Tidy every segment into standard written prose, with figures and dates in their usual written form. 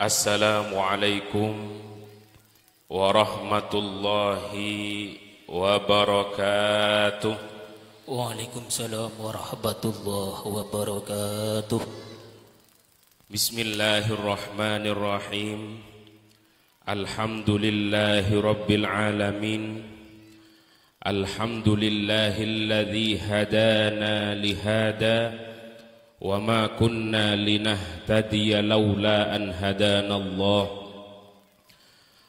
Assalamualaikum warahmatullahi wabarakatuh. Waalaikumsalam warahmatullahi wabarakatuh. Bismillahirrahmanirrahim. Alhamdulillahi rabbil alamin. Alhamdulillahilladzi hadana lihada wa ma kunna linahtadiya laula an hadana Allah.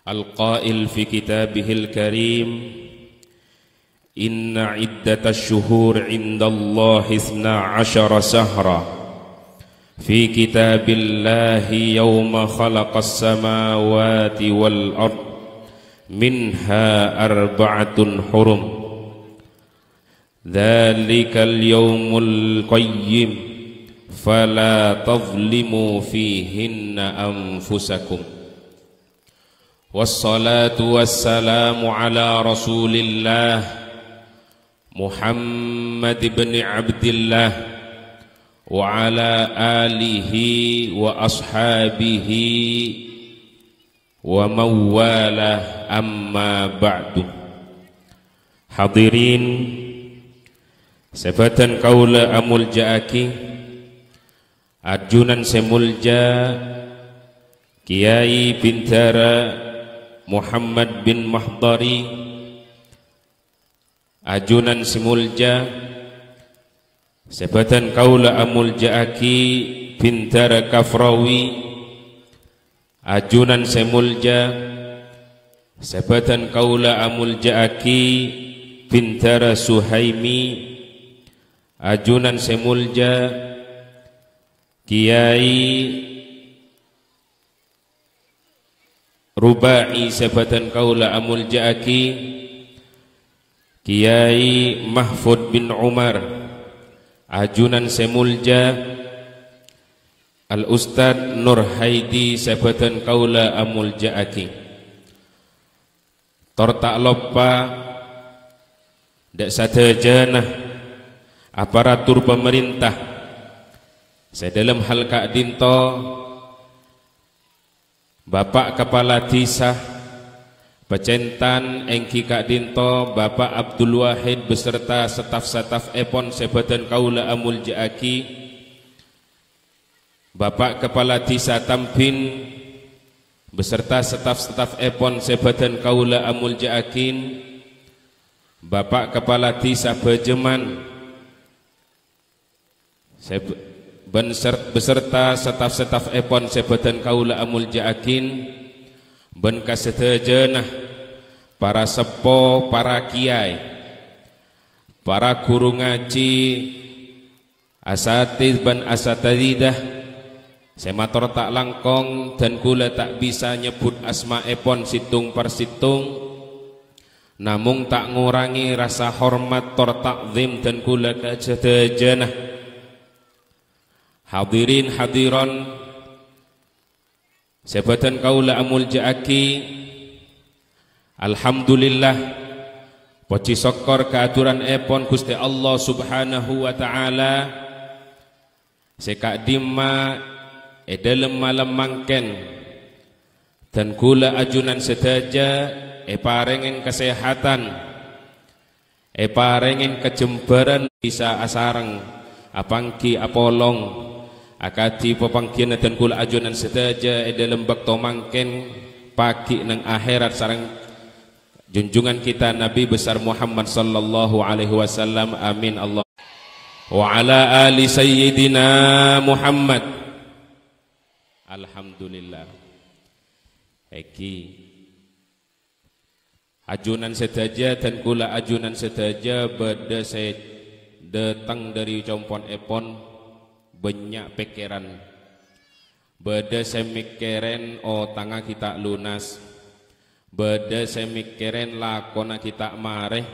Al-qail fi kitabihil karim, inna iddatash shuhur indallahi 12 shahra fi kitabillahi yawma khalaqas samawati wal ard minha arba'atun hurum. Dzalikal yawmul qayyim fala tazlimu fihinna anfusakum. Wassalatu wassalamu ala rasulillah Muhammad ibn Abdillah wa ala alihi wa ashabihi wa mawalah, amma ba'du. Hadirin sabatan kaula amul ja'aki Ajunan semulja Kiai Bintara Muhammad bin Mahdari, ajunan semulja sebatan kaula amul ja'aki Bintara Kafrawi, ajunan semulja sebatan kaula amul ja'aki Bintara Suhaimi, ajunan semulja Kiai Rubai sabatan kaula amul ja'aki Kiai Mahfud bin Umar, ajunan semulja Al-Ustad Nur Haidi sabatan kaula amul ja'aki. Tortak lopa dak sadajana aparatur pemerintah sedalam hal Kak Dinto, Bapak Kepala Desa Pecentan Engki Kak Dinto, Bapak Abdul Wahid beserta staf-staf Epon sebatan kaula amul ja'aki, Bapak Kepala Desa Tampin beserta staf-staf Epon sebatan kaula amul ja'akin, Bapak Kepala Desa Bejeman beserta staf-staf Epon sebatan kaula amul ja'akin, ben kasetejenah para sepo, para kiai, para guru ngaji, asatiz ban asatidah, semator tak langkong dan kula tak bisa nyebut asma Epon situng per situng, namung tak ngurangi rasa hormat tor takzim dan kula kasetejenah. Hadirin hadiron sebatan kaula amul ja'aki, alhamdulillah puji syukur keaturan Epon Gusti Allah subhanahu wa ta'ala sekak dima edalem malam mangken dan kula ajunan sedaja parengen kesehatan, parengen kejembaran bisa asareng apangki apolong akati pepangkian dan kula ajunan sedaja dalam bakto mangken pagi nang akhirat sareng junjungan kita Nabi besar Muhammad sallallahu alaihi wasallam, amin Allah. Wa ala ali sayyidina Muhammad. Alhamdulillah. Eki ajunan sedaja dan kula ajunan sedaja beda saya datang dari compon Epon banyak pikiran, beda semikiran tangga kita lunas, beda semikiran lakona kita mareh,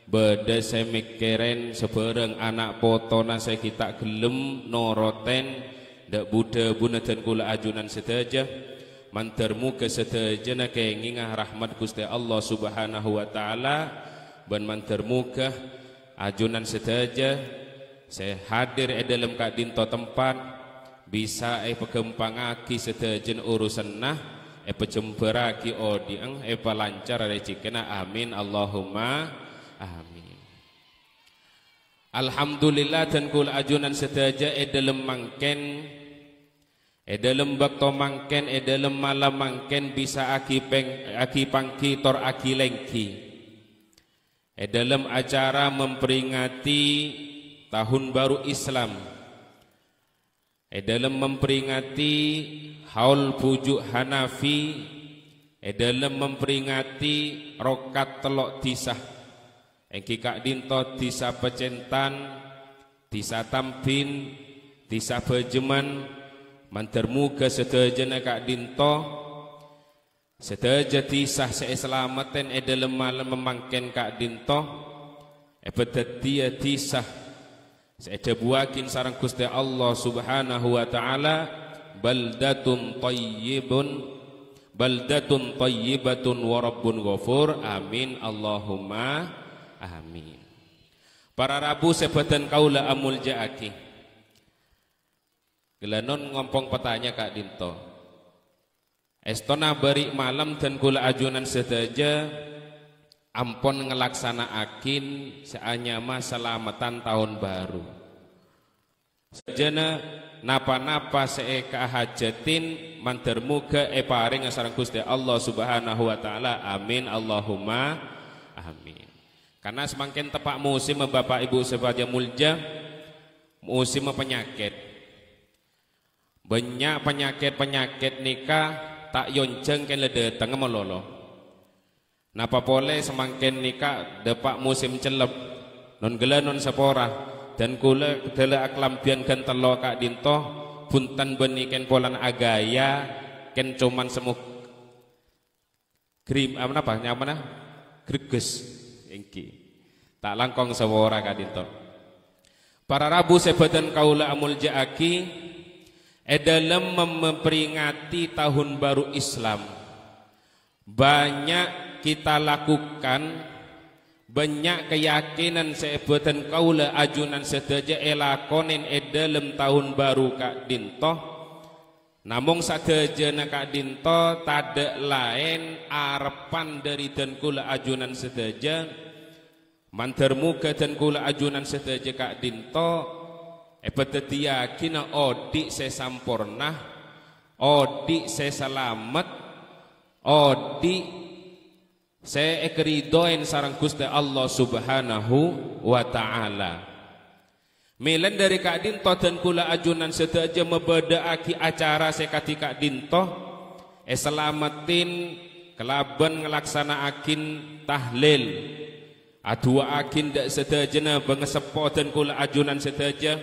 beda semikiran sebereng anak potona saya kita gelem noroten dak buda bunatan kula ajunan sedaja mantermu ke sedaja na kengingah rahmat Gusti Allah subhanahu wa ta'ala, ban mantermu ke ajunan sedaja saya hadir dalam Kak Dinto tempat bisa pegempangaki sedajen urusan nah pejemberaki odiang palancar rezekina amin Allahumma amin. Alhamdulillah dan kula ajunan sedaja dalam mangken dalam bakto mangken dalam malam mangken bisa aki pangki tor aki lengki dalam acara memperingati tahun baru Islam dalam memperingati haul pujuk Hanafi dalam memperingati rokat telok disah engki kak dinto disa Pecentan disa Tampin disa Bejeman mantermuga sedajana kak dinto sedaja disah seislamatan dalam malam memangken kak dinto betetia disah saya buakin sarang Gusti Allah Subhanahu wa taala baldatun tayyibatun wa rabbun ghafur amin Allahumma amin. Para Rabu sebatan kaula amul jaaki gelanon ngompong petanya kak dinto estona beri malam dan kula ajunan sedaja ampon ngelaksanaakin seanyama selamatan tahun baru sejana napa-napa seeka hajatin mantermuga paring sareng Gusti Allah Subhanahu wa taala amin Allahumma amin. Karena semakin tepak musim Bapak Ibu sebagai mulja musim penyakit banyak penyakit nikah tak yonceng kan datang melolo. Napa boleh semakin nikah depak musim celep non gela non sepora dan kula dela aklambian kan telo kak dinto punten beniken polan agaya ken cuman semuk krim apa nyamana greges engki tak langkong sepora kak dinto. Para Rabu sebatan kaula amul jaaki dalam memperingati tahun baru Islam banyak kita lakukan banyak keyakinan seebatan kaula ajunan sedaja elakonin dalam tahun baru kak dinto namung sadeja kak dinto tada lain arepan dari dan kula ajunan sedaja mantermuga dan kula ajunan sedaja kak dinto ebeteti yakin odik sesampurna odik sesalamet odik saya ekridoin sarang Gusti Allah Subhanahu wa taala. Milan dari kak dinto dan kula ajunan sedaja membedaaki acara sekati kak dinto selamatin kelaban ngelaksanaakin tahlil adua akin dak sedajana bengesepo dan kula ajunan sedaja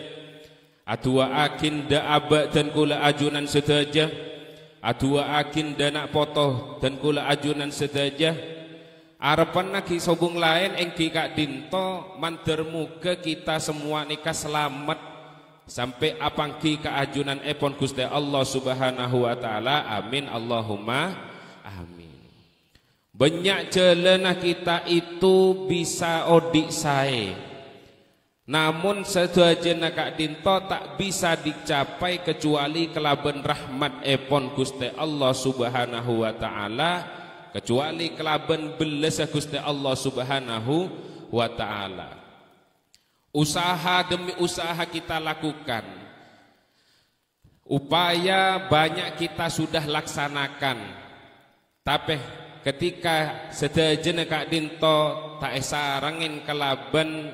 adua akin dak abak dan kula ajunan sedaja adua akin danak potoh dan kula ajunan sedaja arepan lagi sobung lain engki kak dinto mantermuga kita semua nikah selamat sampai apangki keajunan epon Gusti Allah Subhanahu wa taala amin Allahumma amin. Banyak jalanah kita itu bisa odik sae namun sedajana kak dinto tak bisa dicapai kecuali kelaban rahmat epon Gusti Allah Subhanahu wa taala kecuali kelaban belas Gusti Allah Subhanahu wa taala. Usaha demi usaha kita lakukan. Upaya banyak kita sudah laksanakan. Tapi ketika sedajana kak dinto tak sarangin kelaban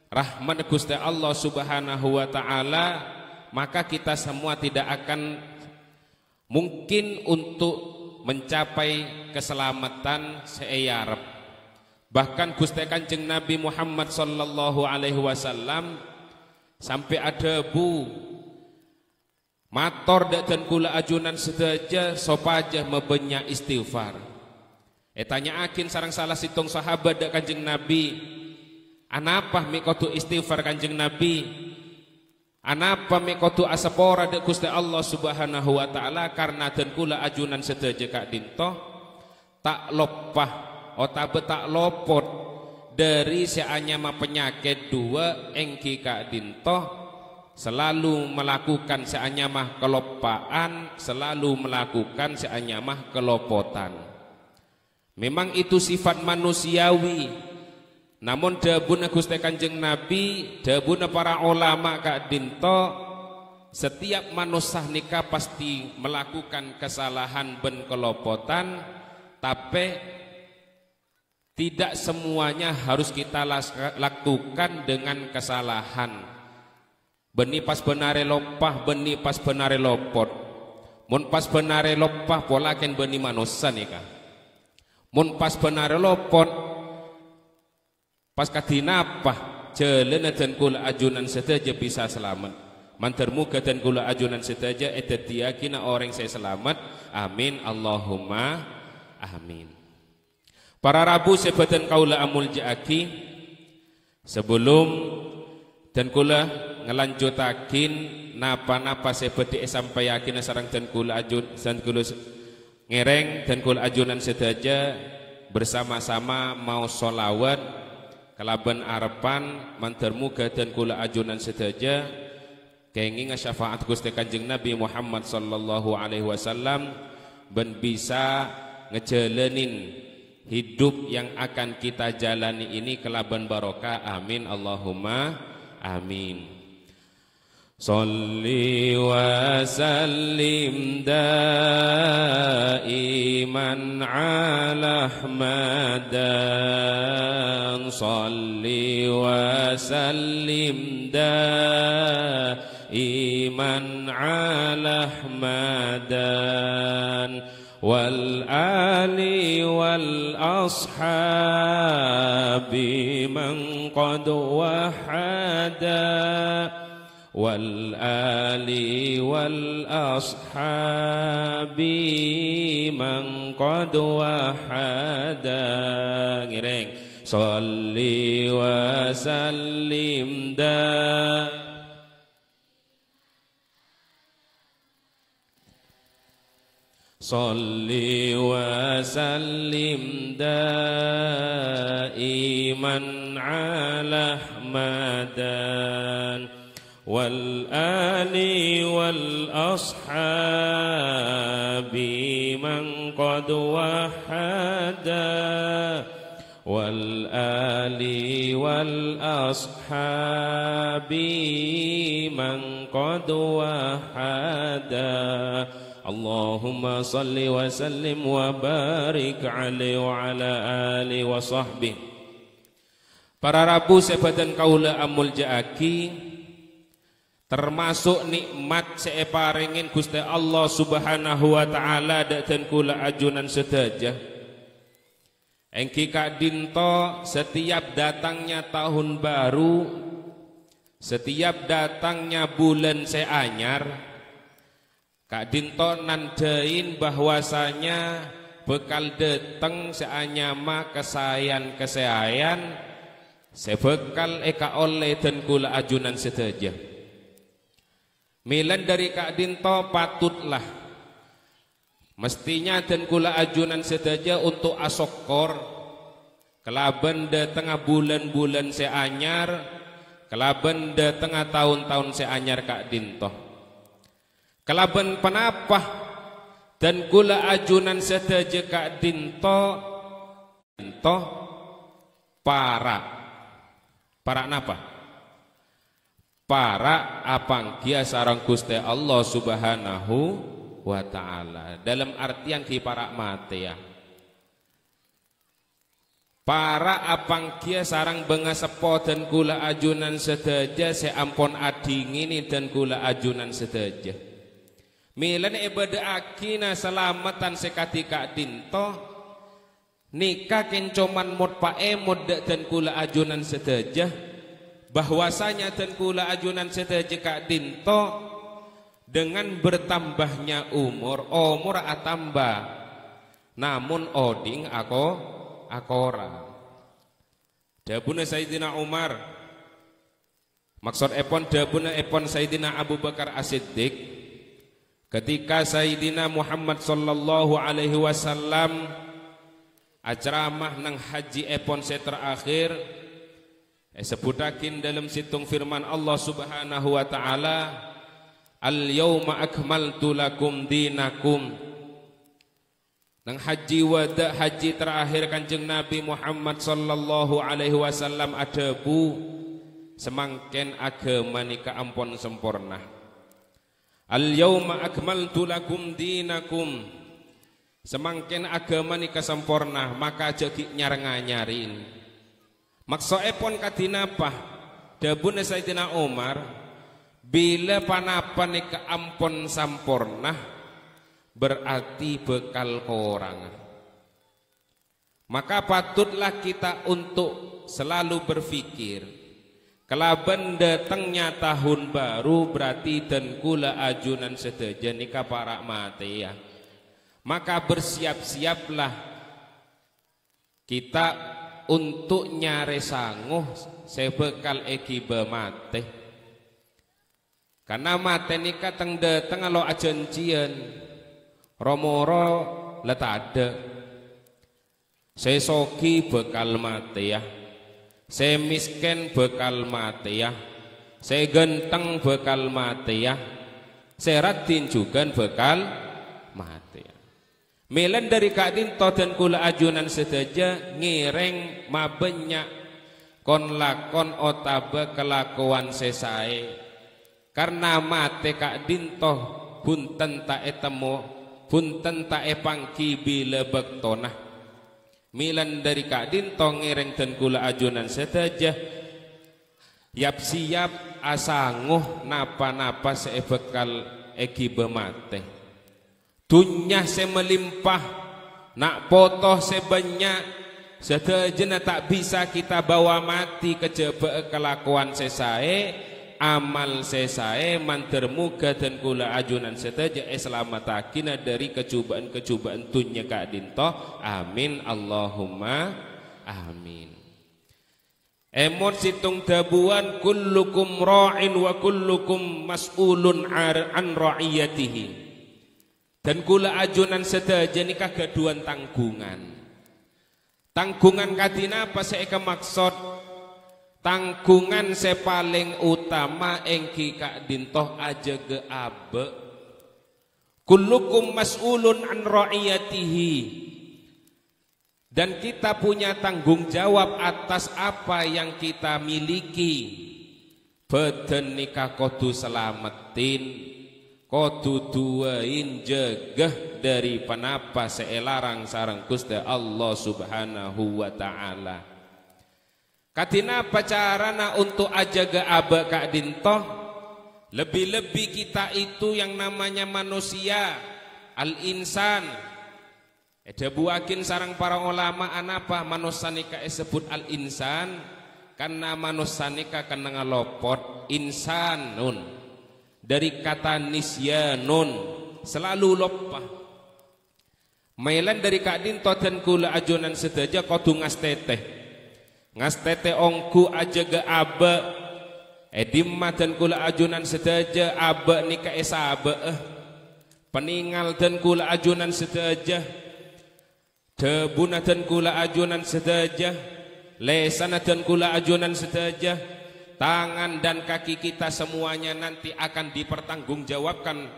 rahmat Gusti Allah Subhanahu wa taala, maka kita semua tidak akan mungkin untuk mencapai keselamatan seeyarep. Bahkan Gusti Kanjeng Nabi Muhammad sallallahu alaihi wasallam sampai ada bu mator dan kula ajunan sedaja sopaja mebenya istighfar. Tanya akin sarang salah situng sahabat dak Kanjeng Nabi, anapa mikotu istighfar Kanjeng Nabi? Anapa mikotu asapora de Gusti Allah Subhanahu wa taala karena dan kula ajunan sedaja kak dinto tak lopah otabe tak lopot dari seanyama penyakit dua engki kak dinto selalu melakukan seanyamah kelopaan, selalu melakukan seanyamah kelopotan. Memang itu sifat manusiawi. Namun debuna Gusti Kanjeng Nabi, debuna para ulama kak dinto, setiap manusia nikah pasti melakukan kesalahan ben kelopotan, tapi tidak semuanya harus kita lakukan dengan kesalahan. Beni pas benare lopah, beni pas benare lopot. Mun pas benare lopah pola ken beni manusia nikah. Mun pas benare lopot, pas kadinapah jelen dan kula ajunan sedaja bisa selamat. Mantermuga dan kula ajunan sedaja edet yakina orang saya selamat. Amin Allahumma amin. Para Rabu sebatan kaula amul jaaki sebelum dan kula ngelanjutakin napa-napa sebeti sampai yakin sarang dan kula ajun dan kula ngereng dan kula ajunan sedaja bersama-sama mau sholawat kelaban arepan mantermuga dan kula ajunan sedaja kenging syafaat Gusti Kanjeng Nabi Muhammad sallallahu alaihi wasallam ben bisa ngejalanin hidup yang akan kita jalani ini kelaban barokah. Amin Allahumma amin. Sholli wa sallim daiman ala Ahmadan. Sholli wa sallim daiman ala Ahmadan. Wal ali wal ashabi man qad wahada. Wal ali wal ashabi man qad wahada. Ngireng sholli wa sallim Sholli wa sallim daiman ala Ahmadan. Wal ali wal ashabi man qad wahada. Wal ali wal ashabi man qad wahada. Allahumma salli wa sallim wa barik alaihi wa ala alihi wa sahbihi. Para Rabu sebatan kaula amul jaaki, termasuk nikmat separingin Gusti Allah Subhanahu wa taala dan kula ajunan sedaja. Engki kak dinto setiap datangnya tahun baru, setiap datangnya bulan seanyar, Kak Dinto nandain bahwasanya bekal deteng seanyama kesayan sebekal eka oleh dan kula ajunan sedaja. Milan dari Kak Dinto patutlah mestinya dan kula ajunan sedaja untuk asokor kelaban de tengah bulan-bulan seanyar, kelaban de tengah tahun-tahun seanyar Kak Dinto. Kelaban panapah dan kula ajunan sedaja Kak Dinto para napa? Para apanggia sarang Gusti Allah Subhanahu wa taala. Dalam artian ki para mate ya. Para apanggia sarang bengasepo dan kula ajunan sedaja seampun adingini dan kula ajunan sedaja. Milan ibadah akina selamatan sekati Kak Dinto nikah kencoman mod pae mod dan kula ajunan sedaja bahwasanya dan kula ajunan sedaja Kak Dinto dengan bertambahnya umur atambah namun oding akora dabuna Sayyidina Umar maksud epon dabuna epon Sayyidina Abu Bakar As-Siddiq ketika Sayyidina Muhammad sallallahu alaihi wasallam ceramah nang haji epon se terakhir Sebutakin dalam situng firman Allah Subhanahu wa taala, al-yauma akmaltu lakum dinakum. Nang haji wada, haji terakhir Kanjeng Nabi Muhammad sallallahu alaihi wasallam ada bu semangken agama nika ampun sempurna. Al-yauma akmaltu lakum dinakum. Semangken agama nika sempurna, maka jadi nyareng-nyarin. Maksudipun kadinapa? Dawuh Sayyidina Umar, bila panapan nika ampun sampurna berarti bekal korangan. Maka patutlah kita untuk selalu berpikir, kelaban datangnya tahun baru berarti dan kula ajunan sedaja nika para mati ya. Maka bersiap-siaplah kita untuk nyare sanguh sebekal ekiba mate. Karena mate nika teng dateng alo ajanjian romoro letada. Saya soki bekal mate ya. Saya miskin bekal mate ya. Saya genteng bekal mate ya. Saya radin juga bekal mate ya. Milan dari kadin dan kula ajunan sedaja ngireng mabenyak kon lakon otaba kelakuan sesae. Karena mate kadin toh bunten tae temu bunten tae pangki bila bektonah. Milan dari kadin toh ngireng dan kula ajunan sedaja yap siap asanguh napa-napa seebekal egi bemate. Dunya se melimpah, nak potoh sebanyak, sedajana tak bisa kita bawa mati kejaba kelakuan sesae, amal sesae, mantermuga dan kula ajunan sedaja selamatagina dari kecubaan-kecubaan dunya kadinto. Amin Allahumma amin. Emon situng dabuan kullukum ra'in wa kullukum mas'ulun an ra'iyatihi. Dan kula ajunan sedaja nikah gaduan tanggungan. Tanggungan kadina apa saya maksud? Tanggungan saya paling utama engki kak dintoh aja ge abe. Kullukum mas'ulun an ra'iyatihi. Dan kita punya tanggung jawab atas apa yang kita miliki. Badan nikah kudu selamatin, kudu duain jegah dari panapa seelarang sareng Gusti Allah Subhanahu wa taala. Kadina pacarana untuk ajaga aba kak dintoh, lebih-lebih kita itu yang namanya manusia, al-insan. Ada buakin sarang para ulama anapa manusanika disebut al-insan karena manusanika kena ngalopot insanun. Dari kata nisyanun selalu lopah. Mailan dari kadin dan kula ajunan sedaja kudu ngastete. Ngastete ongku aja ge aba. Edimma dan kula ajunan sedaja aba nika esaba. Peningal dan kula ajunan sedaja. Debuna dan kula ajunan sedaja. Lesana dan kula ajunan sedaja. Tangan dan kaki kita semuanya nanti akan dipertanggungjawabkan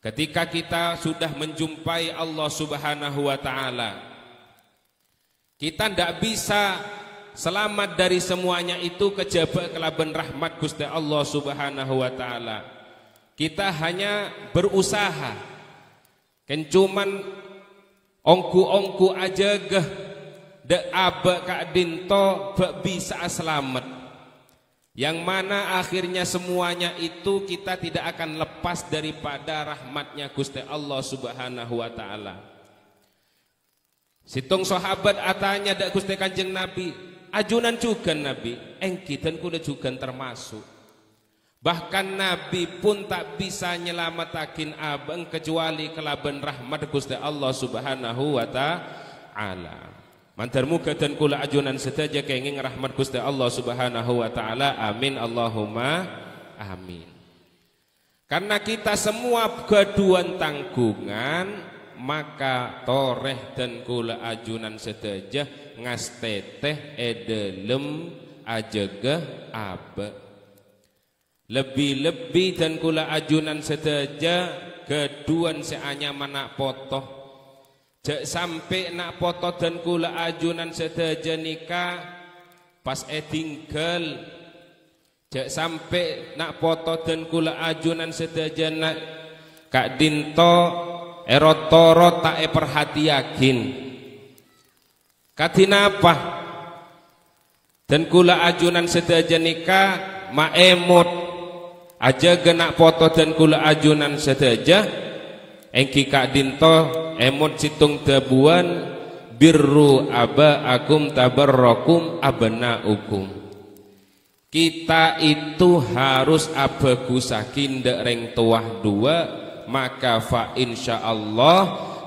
ketika kita sudah menjumpai Allah Subhanahu wa taala. Kita tidak bisa selamat dari semuanya itu kejaba kelaban rahmat Gusti Allah Subhanahu wa taala. Kita hanya berusaha. Kan cuman ongku-ongku aja geh de aba kak dinto bisa selamat. Yang mana akhirnya semuanya itu kita tidak akan lepas daripada rahmatnya Gusti Allah Subhanahu wa taala. Situng sahabat atanya dak Gusti Kanjeng Nabi, ajunan juga Nabi, engki dan kuda juga termasuk. Bahkan Nabi pun tak bisa nyelamatakin abang kecuali kelaban rahmat Gusti Allah Subhanahu wa taala. Mantar muka dan kula ajunan sedaja kenging rahmat Gusti Allah Subhanahu wa taala. Amin Allahumma amin. Karena kita semua gaduan tanggungan, maka toreh dan kula ajunan sedaja ngasteteh edelem ajaga abe. Lebih-lebih dan kula ajunan sedaja keduan seanya manak potoh. Jak sampai nak foto dan kula ajunan sedaja nikah pas tinggal. Jak sampai nak foto dan kula ajunan sedaja nak Kak Dinto erotoro tak perhatiakin. Katina apa? Dan kula ajunan sedaja nikah ma emot aja genak foto dan kula ajunan sedaja engki Kak Dinto emot situng tebuan birru abaakum tabarrakum abnaukum. Kita itu harus abagusakin dek reng tuah dua, maka fa insyaallah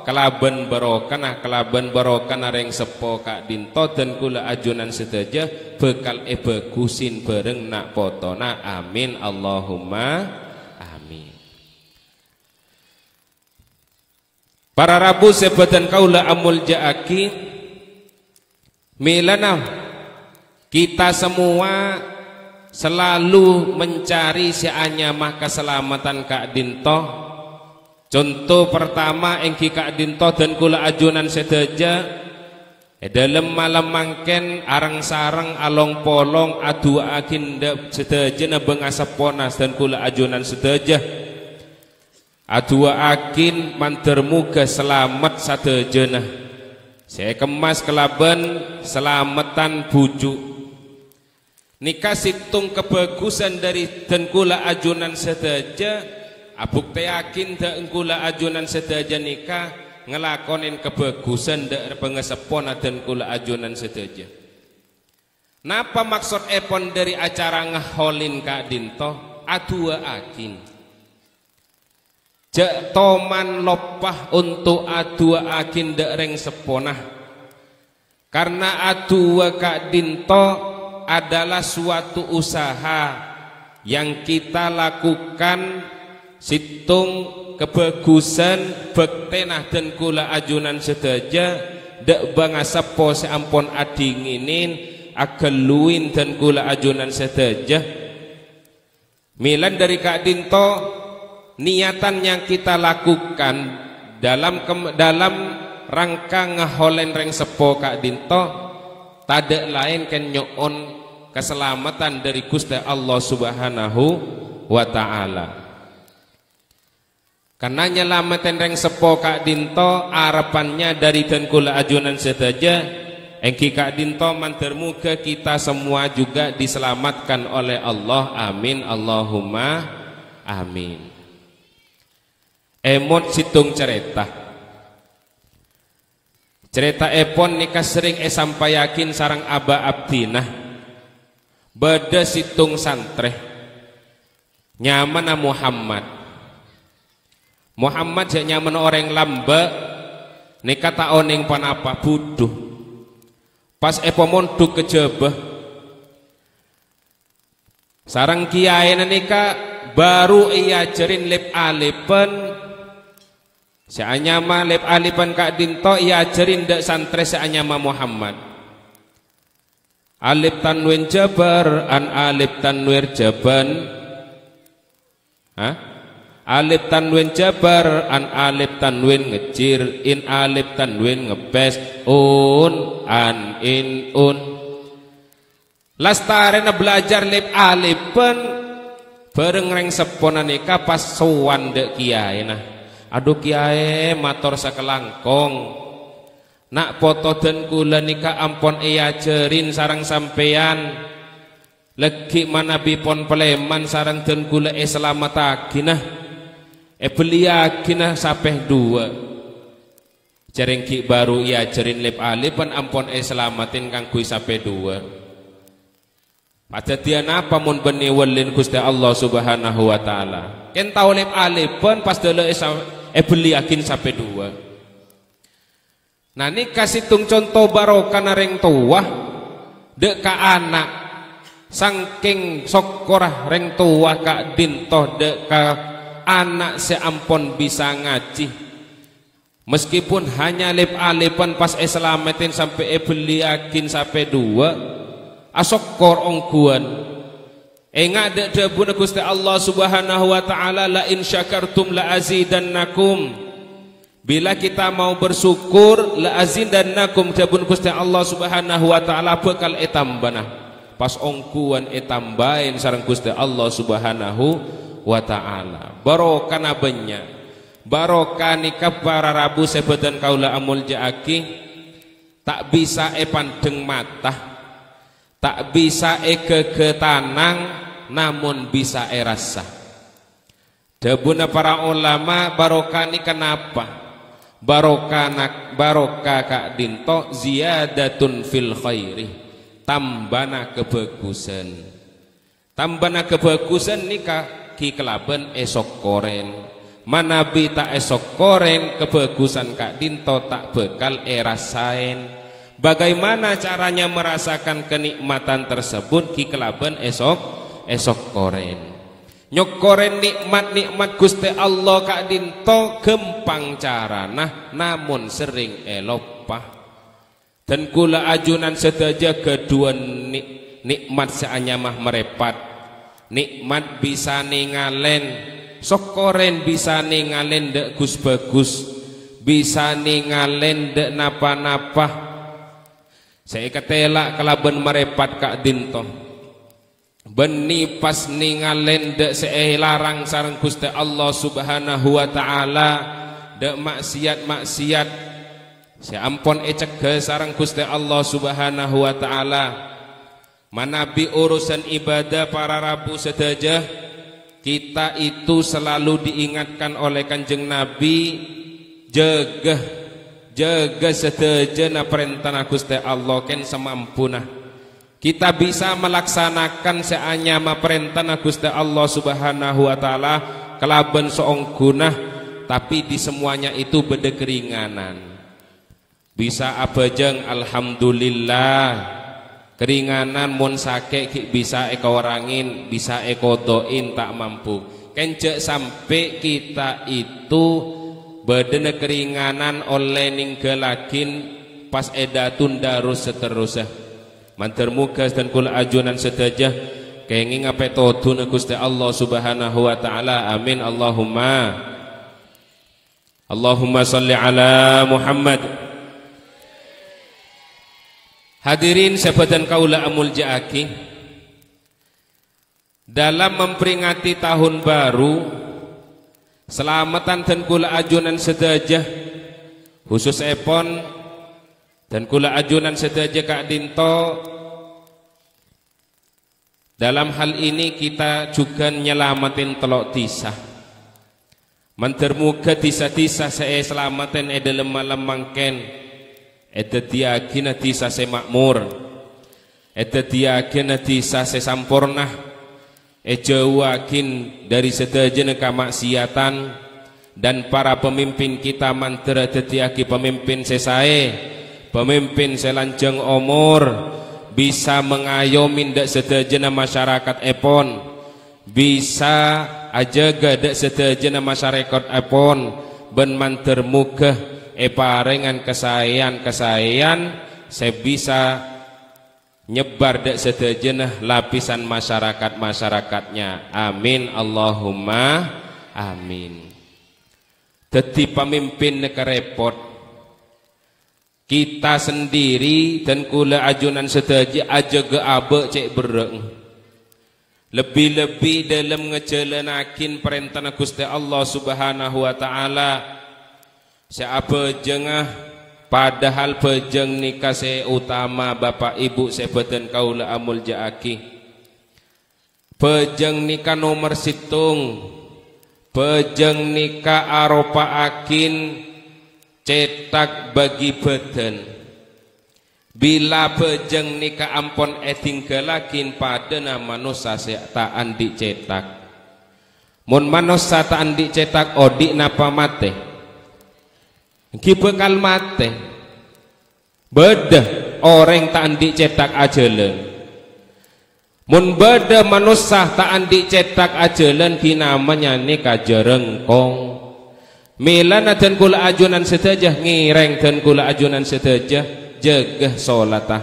kelaban barokah reng sepo Kak Dinto dan kula ajunan sedaja bekal bagusin bareng nak potona. Amin Allahumma amin. Para rabu sebatan kaula amul jaaki milana kita semua selalu mencari seanyamah keselamatan Kak Dinto. Contoh pertama engki Kak Dinto dan kula ajunan sedaja dalam malam mangken arang sarang along polong adu akinda sedaja na bengasaponas dan kula ajunan sedaja adu akin mantermuga selamat sedaja nah saya kemas kelaban selamatan bujuk nikah situng kebagusan dari dan kula ajunan sedaja abuk yakin dan kula ajunan sedaja nikah ngelakonin kebagusan dari pengesepon dan kula ajunan sedaja. Napa maksud epon dari acara ngeholin Kak Dinto adua akin jak toman lopah untuk adua akin dereng seponah karena adua Kak Dinto adalah suatu usaha yang kita lakukan situng kebagusan bektenah dan kula ajunan sedaja dek bangasapo seampun adinginin ageluin dan kula ajunan sedaja milan dari Kak Dinto niatan yang kita lakukan dalam rangka ngeholen reng sepo Kak Dinto tak lain kan nyoon keselamatan dari Gusti Allah Subhanahu wa ta'ala. Karena nyelamatan reng sepo Kak Dinto harapannya dari dan kula ajunan sedaja engki Kak Dinto mantermuga kita semua juga diselamatkan oleh Allah. Amin Allahumma amin. Emot situng cerita epon nikah sering sampayakin sarang aba abdinah beda situng santreh nyaman Muhammad jak nyaman orang lamba nikah tak oning panapa buduh pas epomonduk kejebah sarang kiai nikah baru ia jerin lep alepen seanyama lep alipan Kak Dinto ia ajarin dak santre seanyama Muhammad alif tanwin jabar an alif tanwir jaban alif tanwin jabar an alif tanwin ngecir in alif tanwin ngepes un an in un lastarena belajar lep alipan bareng reng seponan nikah pas sowan dek kiai nah aduh kiai mator sakelangkong nak foto dan kula nikah ampon ajarin sarang sampean lagi mana bipon peleman sarang dan kula selamat aginah beli aginah sampai dua jarengki baru ajarin lep alipan ampon selamatin kang kui sampai dua pada dia napa mun beni walin Gusti Allah Subhanahu wa ta'ala ken tau lep alipan pas dele beli akin sampai dua. Nah ini kasih tung contoh barokah nareng tua dek ka anak sangking sokorah reng tua Kak Dinto dek ka anak seampun bisa ngaji meskipun hanya lep alipan pas selamatin sampai beli akin sampai dua asokor ongkuan engade debuna Gusti Allah Subhanahu wa taala la in syakartum la azidannakum. Bila kita mau bersyukur la azidannakum debun Gusti Allah Subhanahu wa taala bakal etambana. Pas ongkuan etambain sareng Gusti Allah Subhanahu wa taala. Barokah nabenya. Barokah nikah para rabu sebedan kaula amul jaaki. Tak bisa pandeng mata, tak bisa kegetanang, namun bisa rasa. Debuna para ulama barokah ini kenapa? Barokah kak dinto ziyadatun fil khairi, tambana kebagusan. Tambana kebagusan nikah ki kelaben esok koren. Manabi tak esok koren kebagusan kak dinto tak bekal rasain. Bagaimana caranya merasakan kenikmatan tersebut ki kelaben esok koren. Nyok koren nikmat Gusti Allah kak dinto gempang carana namun sering elopah. Dan kula ajunan sedaja kedua nikmat seanyamah merepat. Nikmat bisa ningalen sok koren bisa ningalen dek gus bagus, bisa ningalen dek napa-napa. Saya ketelak kalaban merepat kak dinto. Beni pas ningalen dek larang sareng Gusti Allah Subhanahu wa taala dek maksiat. Saya ampun cegah sareng Gusti Allah Subhanahu wa taala. Manabi urusan ibadah para rabu sedaja. Kita itu selalu diingatkan oleh Kanjeng Nabi jaga sedejana perintah Gusti Allah ken semampuna. Kita bisa melaksanakan seanyama perintah Gusti Allah Subhanahu wa taala kelaben seonggunah, tapi di semuanya itu beda keringanan. Bisa abajeng alhamdulillah. Keringanan mun sake bisa eko warangin, bisa eko doin tak mampu. Kencek sampai kita itu badana keringanan oleh ninggalakin pas edatun darus seterusnya. Mantar mugas dan kula ajunan sedajah kenging ngape todun Gusti Allah Subhanahu wa taala. Amin Allahumma salli ala Muhammad. Hadirin sahabat kaula amul jaaki, dalam memperingati tahun baru selamatan dan kula ajunan sedajah khusus epon dan kula ajunan sedajah kak dinto. Dalam hal ini kita juga nyelamatin telok tisah. Mentermuka tisah-tisah saya selamatin dalam malam mangken. Eta tiagina tisa se makmur, eta tiagina tisa se sampurna, jauhakin dari sedajana kemaksiatan. Dan para pemimpin kita mantra tetiaki pemimpin sesae, pemimpin selanjang umur, bisa mengayomi dak sedajana masyarakat epon, bisa ajaga dak sedajana masyarakat epon, ben manter muka parengan kesayan saya bisa nyebar dek sedajenah lapisan masyarakatnya. Amin Allahumma amin. Dadi pemimpin negara repot kita sendiri dan kula ajunan sedaji aja ge abe cek bereng. Lebih-lebih dalam ngejalanakin perintah Gusti Allah Subhanahu wa taala. Siapa jengah padahal pejeng nikah utama bapak ibu sebetan kaula amul jaaki. Pejeng nikah nomor situng, pejeng nikah aropa akin cetak bagi badan. Bila pejeng nikah ampon tingggalakin pada nama manusia tak andi cetak. Mun manusia tak andi cetak odik napa mate. Ki bekal mate beda orang tak andi cetak ajalan. Mun beda manusia tak andi cetak ajalan ki namanya nikah jerengkong. Milan dan kula ajunan sedajah ngireng dan kula ajunan sedajah jaga sholatah.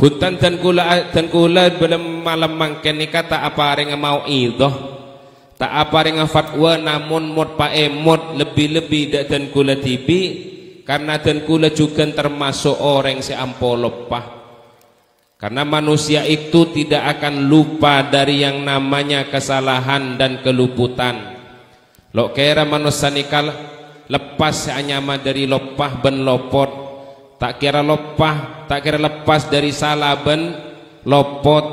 Punten dan kula belum malam mangken nika tak apa ring mau idoh, tak apa ring fatwa, namun mod paemod lebih-lebih dan kula tibi, karena dan kula juga termasuk orang si ampo lepah. Karena manusia itu tidak akan lupa dari yang namanya kesalahan dan keluputan. Lo kira manusia nikal lepas seanyama dari lopah ben lopot, tak kira lepas dari salah ben lopot,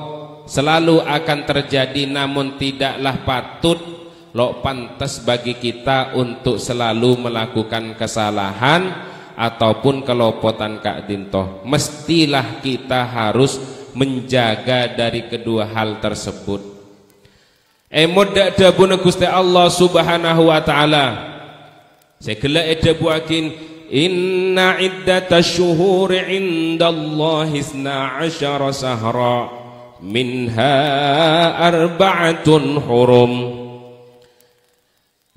selalu akan terjadi, namun tidaklah patut lo pantas bagi kita untuk selalu melakukan kesalahan ataupun kelopotan Kak Dintoh. Mestilah kita harus menjaga dari kedua hal tersebut. Emod dak dabuna Gusti Allah Subhanahu wa taala. Segala edabu akin inna iddatash syuhuri indallahi 12 sahra minha arba'atun hurum.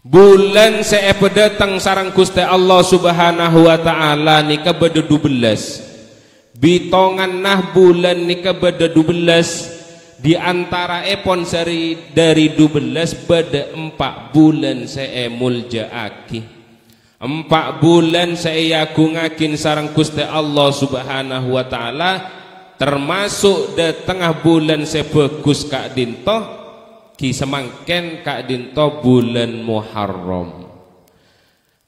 Bulan seepe datang sarang Gusti Allah Subhanahu wa taala nika beda 12. Bitongan nah bulan nika beda 12. Di antara epon seri dari 12 beda 4 bulan saya muljaaki. 4 bulan saya agungakin sarang Gusti Allah Subhanahu wa taala, termasuk di tengah bulan sebagus Kak Dintoh ki semangken Kak Dintoh bulan Muharram.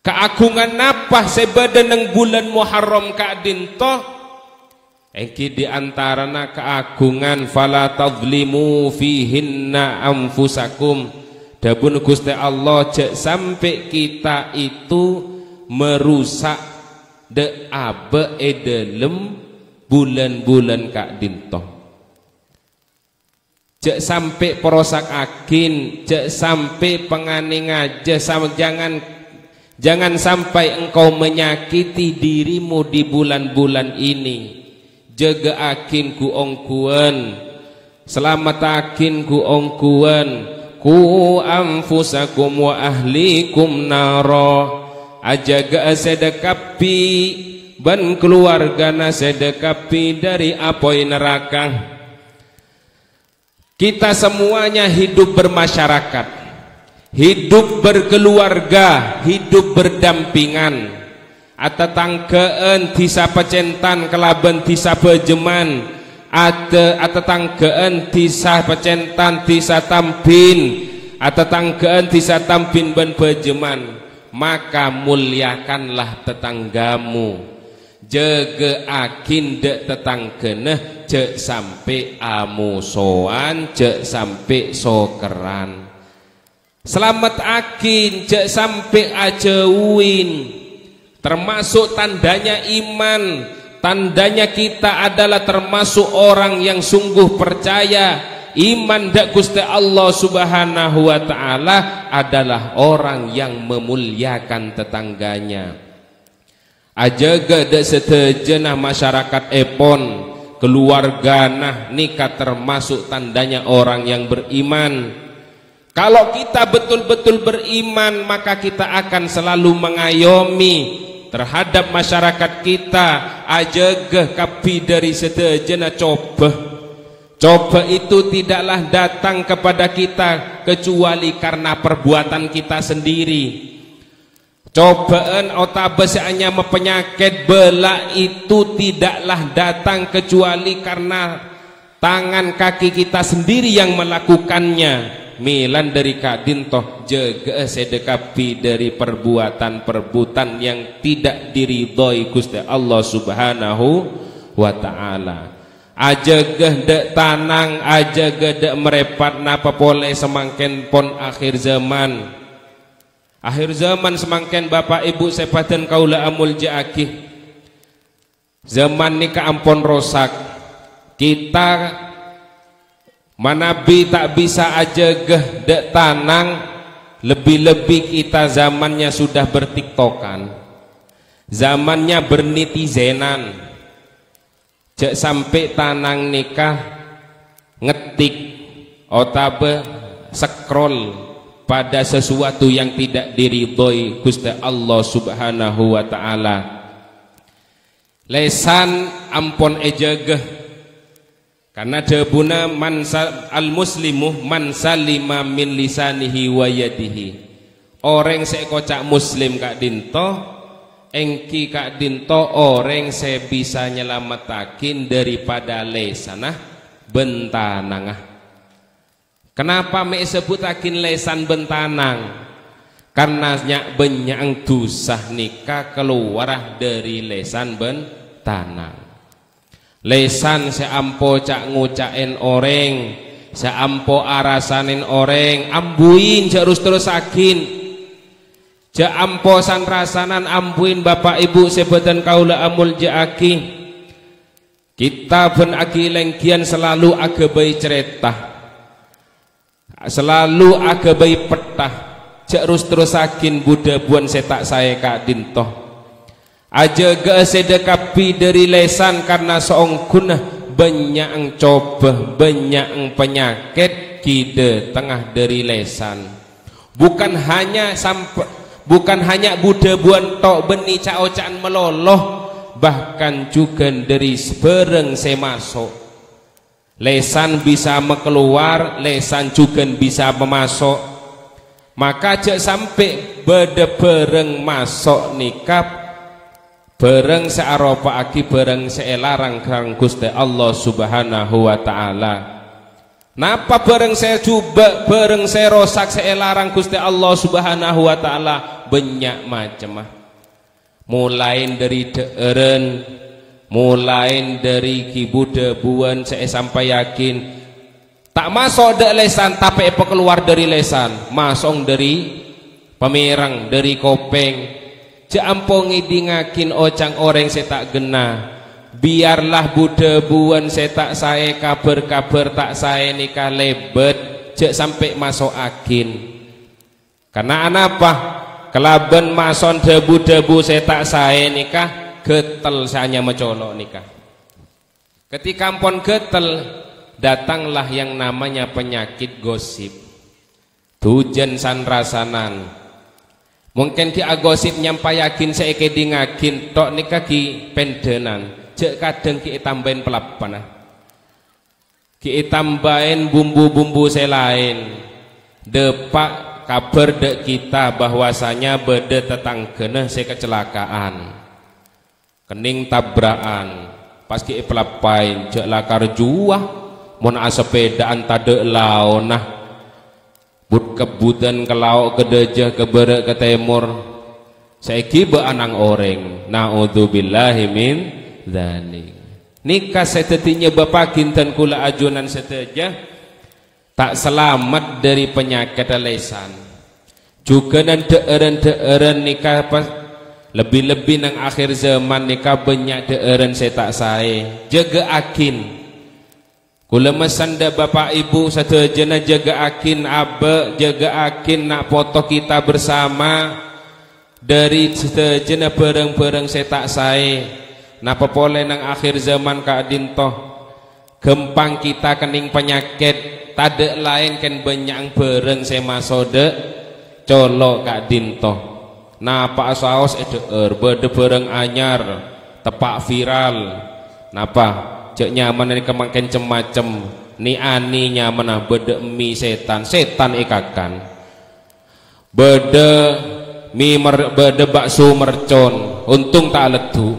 Keagungan apa sebeda neng bulan Muharram Kak Dintoh? Engki di antarana keagungan fala tadzlimu fihinna anfusakum. Dabun Gusti Allah cek sampai kita itu merusak de abe edelem bulan-bulan Kak Dintoh. Cek sampai perosak akin, cek sampai penganing aja, jangan sampai engkau menyakiti dirimu di bulan-bulan ini. Jaga akin ku ongkuan, selamat akin ku ongkuan, ku anfusakum wa ahlikum naro. Ajaga sedekapi ban keluargana sedekapi dari apoi neraka. Kita semuanya hidup bermasyarakat, hidup berkeluarga, hidup berdampingan. Atatangkeen tisa pecentan kelaban tisa pejeman, atatangkeen tisa pecentan tisa tampin, atatangkeen tisa tampin ben pejeman. Maka muliakanlah tetanggamu, jaga akin dek tetanggeneh, cek sampai amusoan, cek sampai sokeran. Selamat akin, cek sampai ajauin. Termasuk tandanya iman, tandanya kita adalah termasuk orang yang sungguh percaya iman dak Gusti Allah Subhanahu wa taala adalah orang yang memuliakan tetangganya. Ajaga dak setejenah masyarakat epon keluarga nah nikah termasuk tandanya orang yang beriman. Kalau kita betul-betul beriman, maka kita akan selalu mengayomi terhadap masyarakat kita. Ajaga kapi dari setejenah coba itu tidaklah datang kepada kita kecuali karena perbuatan kita sendiri. Cobaan otabe seanya penyakit bela itu tidaklah datang kecuali karena tangan kaki kita sendiri yang melakukannya. Milan dari Kak Dintoh jaga sedekapi dari perbuatan-perbuatan yang tidak diridhoi Gusti Allah Subhanahu wa taala. Ajaga dek tanang, ajaga dek merepat napa pole semangken pon akhir zaman. Akhir zaman semangken Bapak Ibu sepadan kaula amul jaaki. Zaman nika ampon rosak. Kita manabi tak bisa ajagah dek tanang, lebih-lebih kita zamannya sudah bertiktokan, zamannya bernetizenan. Cek sampai tanang nikah ngetik otabe scroll pada sesuatu yang tidak diridhoi Gusti Allah Subhanahu wa taala. Lesan ampon ejagah Karena debuna al muslimu man salima min lisanihi wa yadihi. Orang se kocak muslim Kak Dinto, engki Kak Dinto orang se bisa nyelamatakin daripada lesanah bentanang. Kenapa me sebutakin lesan bentanang? Karena banyak dusah nikah keluar dari lesan bentanang. Lesan seampo cak ngucain orang, seampo arasanin orang, ambuin terus akin, seampo san rasanan ambuin bapak ibu sebetan kaula amul jaaki. Kita ben aki lengkian selalu agabai cerita, selalu agabai petah, terus akin Buddha buan setak saya Kak Dintoh. Aja ge sedekapi dari lesan karena seong gunah banyak coba banyak penyakit kide tengah dari lesan. Bukan hanya Buddha buan tok beni caocaan meloloh, bahkan juga dari sebereng semasuk. Lesan bisa mekeluar, lesan juga bisa memasuk. Maka aja sampai beda bereng masuk nikah bareng searopa aki bareng seelarang kang Gusti Allah Subhanahu wa taala. Napa bareng saya coba bareng saya rosak seelarang Gusti Allah Subhanahu wa taala banyak macam. Mulai dari deeren, mulai dari kibude buan saya sampai yakin tak masuk dek lesan tapi apa keluar dari lesan, masuk dari pemirang, dari kopeng. Jampong ngidingakin ocang orang saya tak gena. Biarlah Buddha buan saya tak saya kabar tak saya nikah lebet cek sampai masuk akin. Karena apa? Kelaban mason debu saya tak saya nikah getel saya mencolok nikah. Ketika ampun getel datanglah yang namanya penyakit gosip. Tujen san rasanan. Mungkin ki agosip nyampai yakin saya kedingakin tok nikah ki pendenan cek kadang ki tambahin pelapan ki tambahin bumbu-bumbu selain depak kabar dek kita bahwasanya beda tetanggana saya kecelakaan kening tabrakan pas ki pelapain cek lakar juah mon asepedaan tade laonah but kebutan ke lauk ke dejah ke barat ke timur saiki be anang oreng naudzubillahi min dzalik. Nikah setetinya bapak kinten kula ajunan seteja tak selamat dari penyakit lesan juga dan deeren nikah pas lebih-lebih nang akhir zaman nikah banyak deeren saya tak saya jaga akin. Kula mesanda bapak ibu satejana jaga akin abe jaga akin nak foto kita bersama dari satejana bareng-bareng saya tak saya napa pole nang akhir zaman Kak Dintoh gempang kita kening penyakit tade lain kan banyak bareng saya masode colok Kak Dintoh napa saos bede bareng anyar tepak viral napa cek nyaman ini kemangken cem-macem ni ani nyaman bede mie setan ikakan bede bede bakso mercon untung tak ledu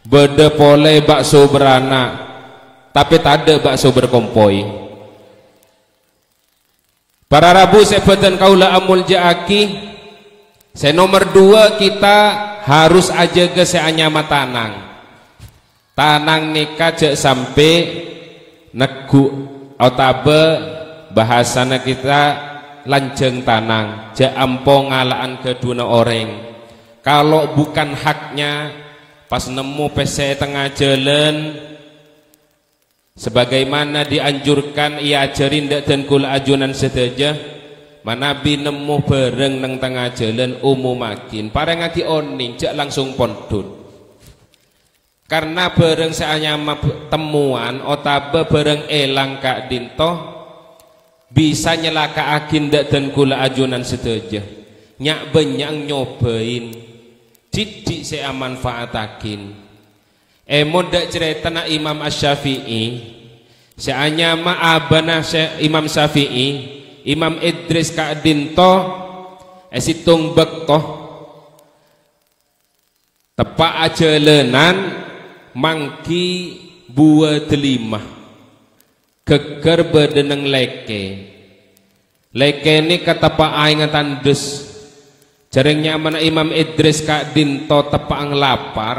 bede pole bakso beranak tapi tak ada bakso berkompoi. Para rabu sebetan kaula amul jaaki saya nomor 2 kita harus aja ke seanyama tanang nikah cek sampai negu otabe bahasana kita lanceng tanang cek ampong ngalaan kedua orang kalau bukan haknya pas nemu pese tengah jalan sebagaimana dianjurkan ia ajarin dan kula ajunan sedaja manabi nemu bareng nang tengah jalan makin parang ngati oning cek langsung pondut. Karena bareng seanyama temuan otabe bareng elang Kak Dintoh bisa nyelaka akin dan kula ajunan sedaja nyak banyak nyobain didik saya manfaatakin modak cerita na Imam Asy-Syafi'i Seanya ma'abana Imam Syafi'i, Imam Idris Kak Dinto esitung bektoh tepak ajelenan mangki buah telimah geger bedeneng leke ini ketepak aingatan des jaringnya mana Imam Idris Kak Dinto tepak ang lapar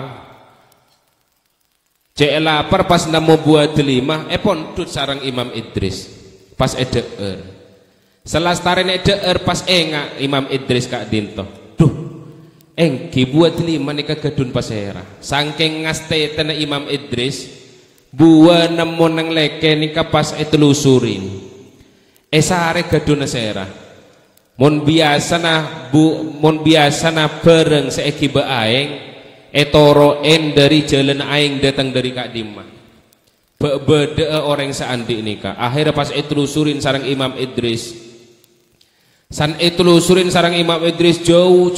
cek lapar pas nemu buah telimah pontut sarang Imam Idris pas edeer selastaren edeer pas enga Imam Idris Kak Dinto duh engki buah telimah nih kegedun pasera sangking ngaste tena Imam Idris buah nemu nang leke nih pas etelusurin sare gedun sera mon biasa na bareng seeki baeng etoro dari jalan aing datang dari Kak Dima bede orang seandi nikah akhirnya pas etelusurin sarang Imam Idris sarang Imam Idris jauh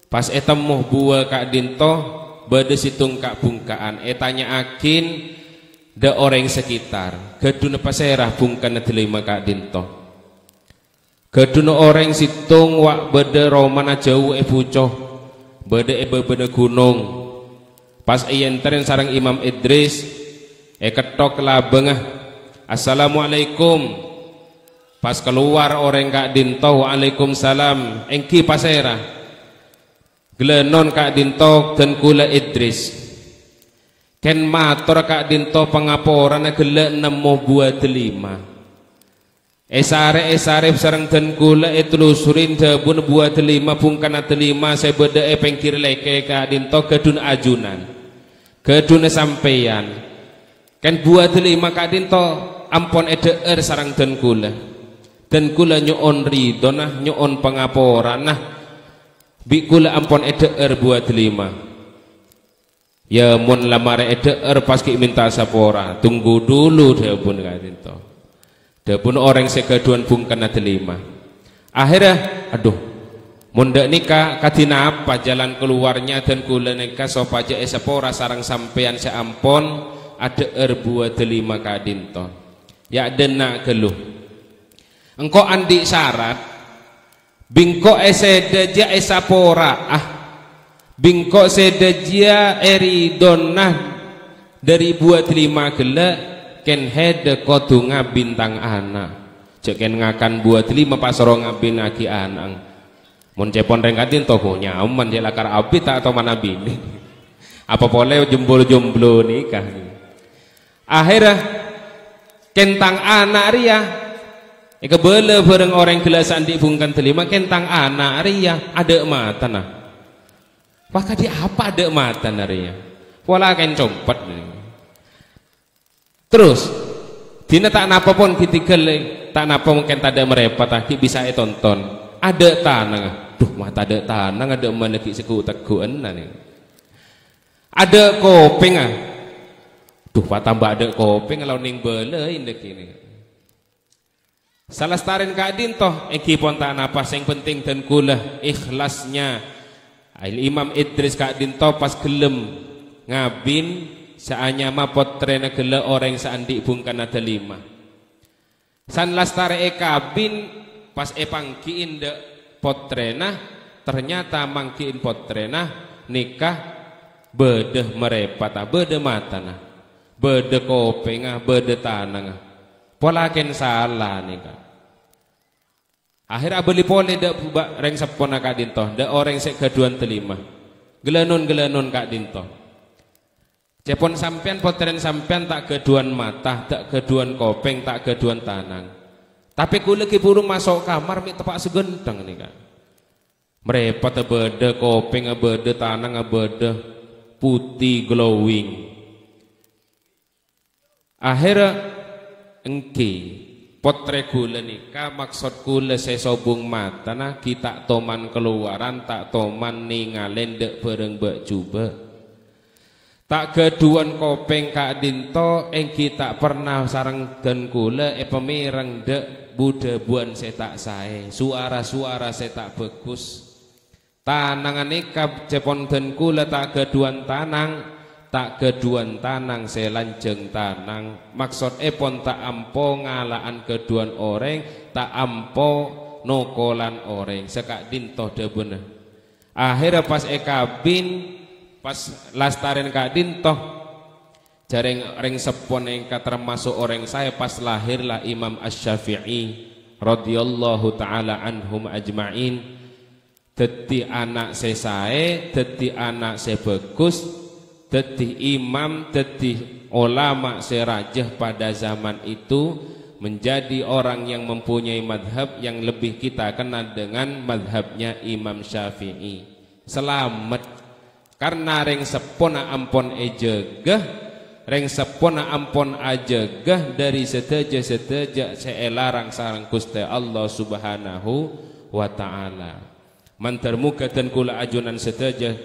pas etemuh buah Kak Dinto bede situng Kak bungkaan tanya akin da orang sekitar gedun paserah bungkan telima Kak Dinto gedun orang situng wak bede romana jauh bucoh bede gunung pas iyenteren sarang Imam Idris ketok labengah assalamualaikum pas keluar orang Kak Dinto waalaikumsalam engki pasera gelenon Kak Dinto dan kula Idris ken matur Kak Dinto pengaporan gele nemu buah telima esare sareng dan kula etelusurin dabun buah telima bungkana telima saya beda pengkir leke Kak Dinto gedun ajunan gedun sampeyan kan buah telima Kak Dinto ampon edeer sarang dan kula nyoon ridho nah nyoon pengaporan nah bi kula ampon edeer buah telima ya mon lamare edeer pas ki minta sapora tunggu dulu dabun Kak Dinto dapun orang segaduan bungkana telima akhirnya aduh munda nikah katina apa jalan keluarnya dan kula nikah sopaja esapora sarang sampean seampon ada buah telima Kak Dinto ya dena geluh engkau andi syarat bingko esedaja esapora bingko sedaja eridonah dari buah telima gelak ken hede kodunga bintang anak ceken ngakan buat lima pasoro ngabin aki anang mon cepon rengkatin toh nyaman je lakar api tak atau mana bini apa boleh jomblo nikah akhirnya kentang anak ria kebele bareng orang gelasan dibungkan telima kentang anak ria ada mata nah maka dia apa ada mata ria pola ken compet terus dina tak napa pun ketika tak napa mungkin tak ada merepot aki bisa tonton ada tanang duh mata ada tanang ada mana ki seku teguan nih ada kopeng duh pak tambah ada kopeng kalau ning bele indek ini salah starin Kak Dinto eki pon tak napa yang penting dan kula ikhlasnya Imam Idris Kak Dinto pas gelem ngabin saanya ma potrena gele orang saandi bungkana telima san lastare kabin pas pangkiin de potrena ternyata mangkiin potrena nikah bedeh merepata bede matana bede kopenga bede tananga polaken salah nikah akhir abeli pole de reng sepona Kak Dinto de orang sek gaduan telima gelenon Kak Dinto cepon sampean potren sampean tak keduan mata tak keduan kopeng tak keduan tanang tapi kula ki burung masuk kamar mi tepak segenteng nih kan merepot bede kopeng bede tanang bede putih glowing akhirnya engki potre kula nikah maksud kula sesobung mata nah kita toman keluaran tak toman ningalen dek bareng bak coba tak keduan kopeng Kak Dinto engki tak pernah sarang dan kula pemireng dek Buddha buan saya tak sae suara saya tak bagus tanangan nikah cepon dan kula tak keduan tanang tak keduan tanang selanjeng tanang. Maksud epon tak ampo ngalaan keduan orang, tak ampo nokolan orang. Sekak dintoh de bener. Akhirnya pas kabin, pas lastaren kak dintoh, jareng ring sepon engka termasuk orang saya pas lahirlah Imam Asy-Syafi'i radhiyallahu taala anhum ajma'in. Dadi anak sesae, dadi anak sebagus, dadi imam, dadi ulama serajah pada zaman itu, menjadi orang yang mempunyai madhab yang lebih kita kenal dengan madhabnya Imam Syafi'i. Selamat karena ring sepona ampon ejegah, ring sepona ampon ajegah dari seteja seelarang sareng Gusti Allah Subhanahu wa taala. Mantarmuka dan kula ajunan seteja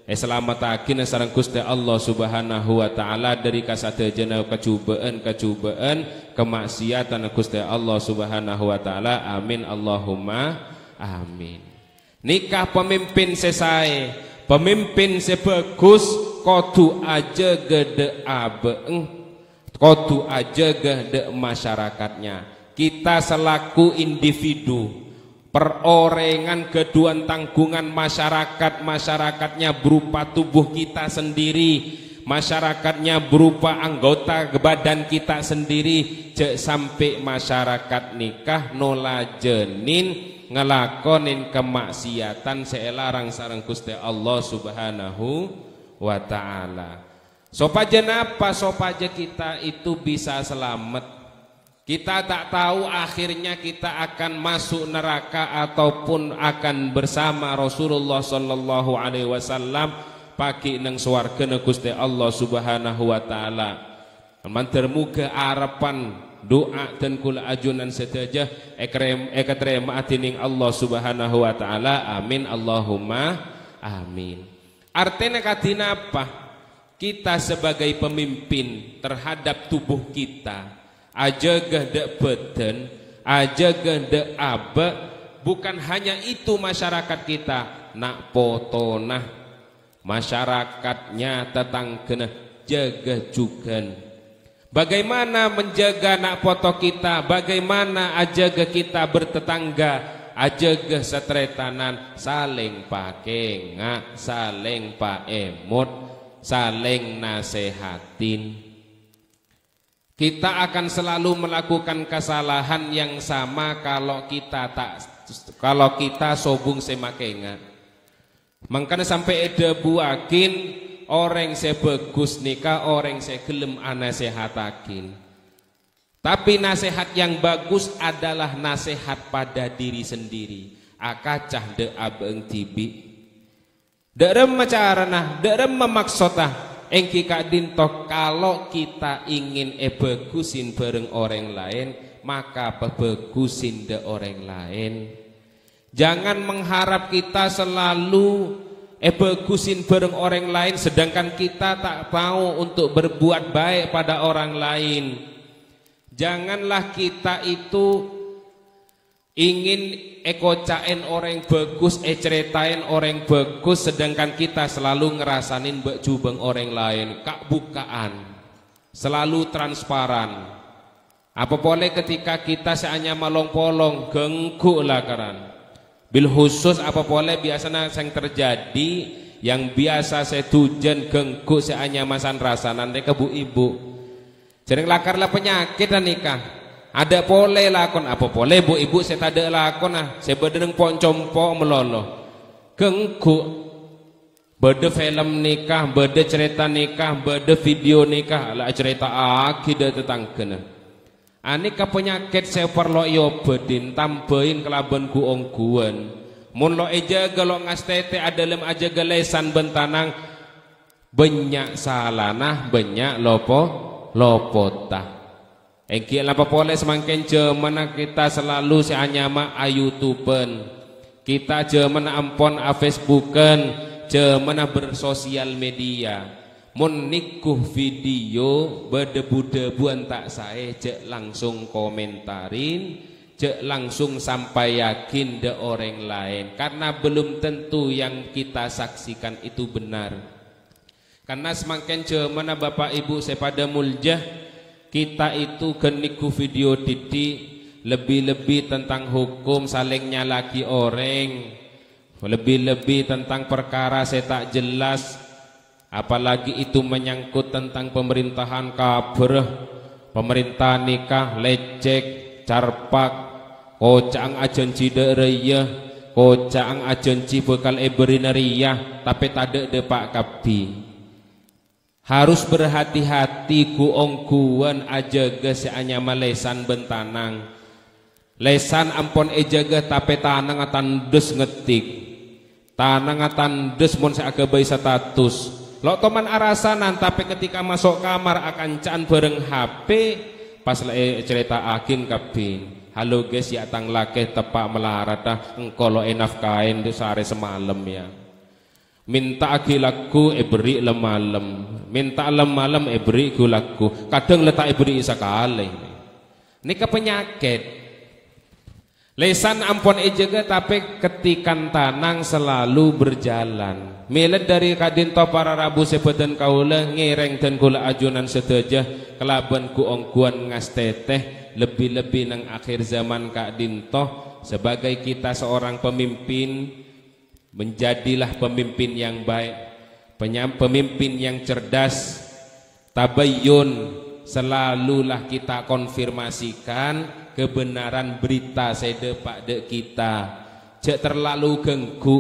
selamatakin sareng Gusti Allah Subhanahu wa taala dari kasadejana kecubaan kemaksiatan Gusti Allah Subhanahu wa taala. Amin Allahumma amin. Nikah pemimpin sesae, pemimpin sebagus kodu aja gede abeeng, kodu aja gede masyarakatnya. Kita selaku individu, perorengan keduan tanggungan masyarakatnya berupa tubuh kita sendiri, masyarakatnya berupa anggota badan kita sendiri. Cek sampai masyarakat nikah nolajenin ngelakonin kemaksiatan seelarang sareng Gusti Allah Subhanahu wa taala. Sopaja napa sopaja kita itu bisa selamat. Kita tak tahu akhirnya kita akan masuk neraka ataupun akan bersama Rasulullah sallallahu alaihi wasallam pagi nang swarga Gusti Allah Subhanahu wa taala. Mantermuga harapan doa dan kula ajunan sedaja ekatrema atining Allah Subhanahu wa taala. Amin Allahumma amin. Artinya kadina apa? Kita sebagai pemimpin terhadap tubuh kita, aja gede badan, aja gede abe, bukan hanya itu masyarakat kita, nak potonah masyarakatnya tetanggana jaga juga. Bagaimana menjaga nak foto kita, bagaimana ajaga kita bertetangga, ajaga setretanan, saling pakai ngak, saling paemut, saling nasehatin. Kita akan selalu melakukan kesalahan yang sama kalau kita sobung semakenga. Makanya sampai ada buakin orang sebagus nikah, orang segelem anasehatakin. Tapi nasihat yang bagus adalah nasihat pada diri sendiri. Akacah de abeng tibi. Derem macarana, derem memaksotah. Engki kak dintok, kalau kita ingin bagusin bareng orang lain, maka bagusin de orang lain. Jangan mengharap kita selalu bagusin bareng orang lain, sedangkan kita tak mau untuk berbuat baik pada orang lain. Janganlah kita itu ingin ekocain orang bagus, ceritain orang bagus, sedangkan kita selalu ngerasanin mbak jubeng orang lain. Kak bukaan, selalu transparan. Apa boleh ketika kita seanya malong-polong, gengku lah karan. Bil khusus apa boleh biasanya yang terjadi, yang biasa saya tujen gengku seanya masan rasanan dek bu ibu. Jadi lakarlah penyakit dan nikah. Ada boleh lakon apa boleh bu ibu saya tak ada lakon saya berdeng poncompo meloloh gengku berde film nikah, berde cerita nikah, berde video nikah, lah cerita akidah tentang kena. Anika penyakit saya perlu yo bedin tambahin kelaban guong-guan. Mun lo eja galok ngastete adalem aja galesan bentanang banyak salanah banyak lopotah. Engki apa boleh semakin jemana kita selalu seanyama ayutuben. Kita jemana ampon a Facebooken, jemana bersosial media. Mun nikuh video berdebu-debuan tak saya cek langsung komentarin, cek langsung sampai yakin de orang lain, karena belum tentu yang kita saksikan itu benar. Karena semakin cemana Bapak Ibu saya pada muljah, kita itu geniku video didi lebih-lebih tentang hukum saling nyalaki orang, lebih-lebih tentang perkara saya tak jelas, apalagi itu menyangkut tentang pemerintahan kabreh, pemerintah nikah lecek, carpak, kocang ajenci deraya, kocang ajenci bekal eberinariah, tapi tak ada Pak Kabi. Harus berhati-hati ku ongkuan ajaga seanya malesan bentanang. Lesan ampon ejaga tapi tanang atandes ngetik. Tanang atandes mon seagabai status. Lo toman arasanan tapi ketika masuk kamar akan can bareng HP pas cerita akin kabin. Halo guys ya tang lakeh tepak melarat dah engkolo enaf kain di sare semalam ya. Minta akilaku beri lemalem, minta lemalem beri gulaku. Kadang letak beri sekali. Ini penyakit. Lesan ampon ejaga tapi ketikan tanang selalu berjalan. Milad dari kadinto para rabu sepedan kaula ngereng dan kula ajunan sedejah kelaban ku ongkuan ngasteteh lebih-lebih nang akhir zaman kak dinto sebagai kita seorang pemimpin. Menjadilah pemimpin yang baik, pemimpin yang cerdas, tabayyun, selalulah kita konfirmasikan kebenaran berita sede pak dek kita, cek terlalu genggu.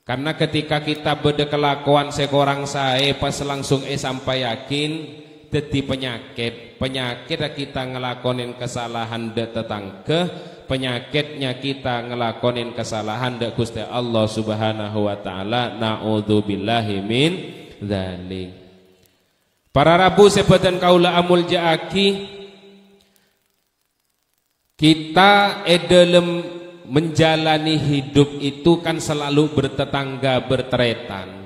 Karena ketika kita beda kelakuan sekorang saya pas langsung sampai yakin, jadi penyakit kita ngelakonin kesalahan dek tetangga. Penyakitnya kita ngelakonin kesalahan dak Gusti Allah Subhanahu wa taala, naudzubillahi min dzalik. Para rabu sebadan kaula amul jaaki, kita dalam menjalani hidup itu kan selalu bertetangga berteretan.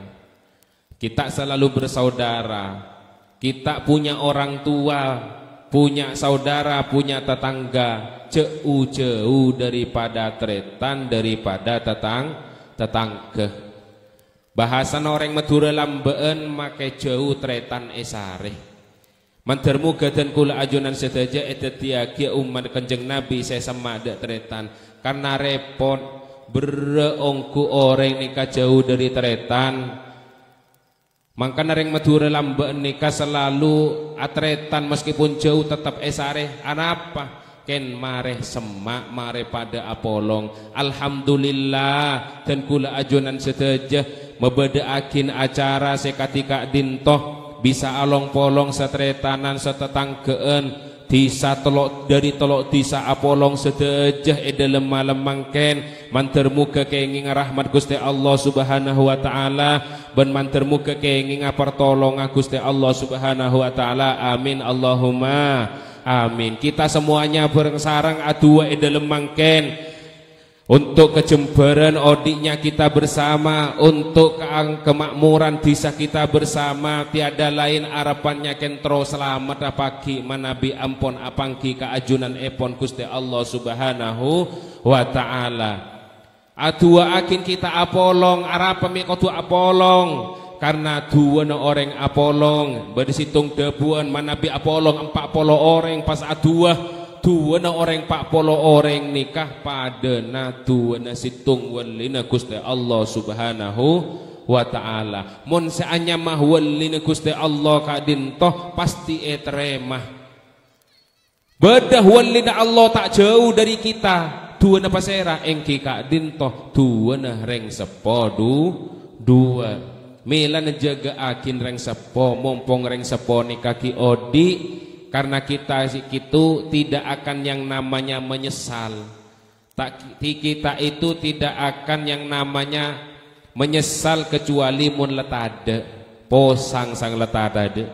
Kita selalu bersaudara. Kita punya orang tua, punya saudara, punya tetangga. Jauh-jauh daripada tretan, daripada tetangga. Bahasan orang Madura lambeen make jauh tretan esare. Mantermu gadan kula ajunan sedaja edetiagia umat Kanjeng Nabi saya sama ada tretan. Karena repot bereongku orang nikah jauh dari tretan. Mangkana reng Madura lambeen nikah selalu atretan meskipun jauh tetap esare. Anapa? Ken mare semak mare pada apolong. Alhamdulillah dan kula ajunan sedejah mebedaakin acara sekatika dintoh bisa along polong setretanan setetanggeun disa telok dari telok disa apolong sedejah edalem malam mangken mantermu kekenging rahmat Gusti Allah Subhanahu wa taala ben mantermu kekenging pertolong Gusti Allah Subhanahu wa taala. Amin Allahumma amin. Kita semuanya bersarang adua dalam mangken untuk kejembaran odiknya kita bersama, untuk kemakmuran desa kita bersama. Tiada lain harapannya kentro selamat pagi manabi ampon apangki keajunan epon Gusti Allah Subhanahu wa taala. Adua akin kita apolong arapa mikotu apolong. Karena dua orang apolong bersitung debuan manabi apolong 40 orang pas adua dua orang 40 orang nikah pada na dua na situng walina Gusti Allah Subhanahu wa taala. Mun seanya mah walina Gusti Allah kadintoh pasti etremah. Bedah walina Allah tak jauh dari kita. Dua na pasera engki kadintoh dua na reng sepodu dua. Mila jaga akin reng sepo mompong reng sepo ni kaki odi karena kita itu tidak akan yang namanya menyesal. Kita itu tidak akan yang namanya menyesal kecuali mun letade posang sang letade.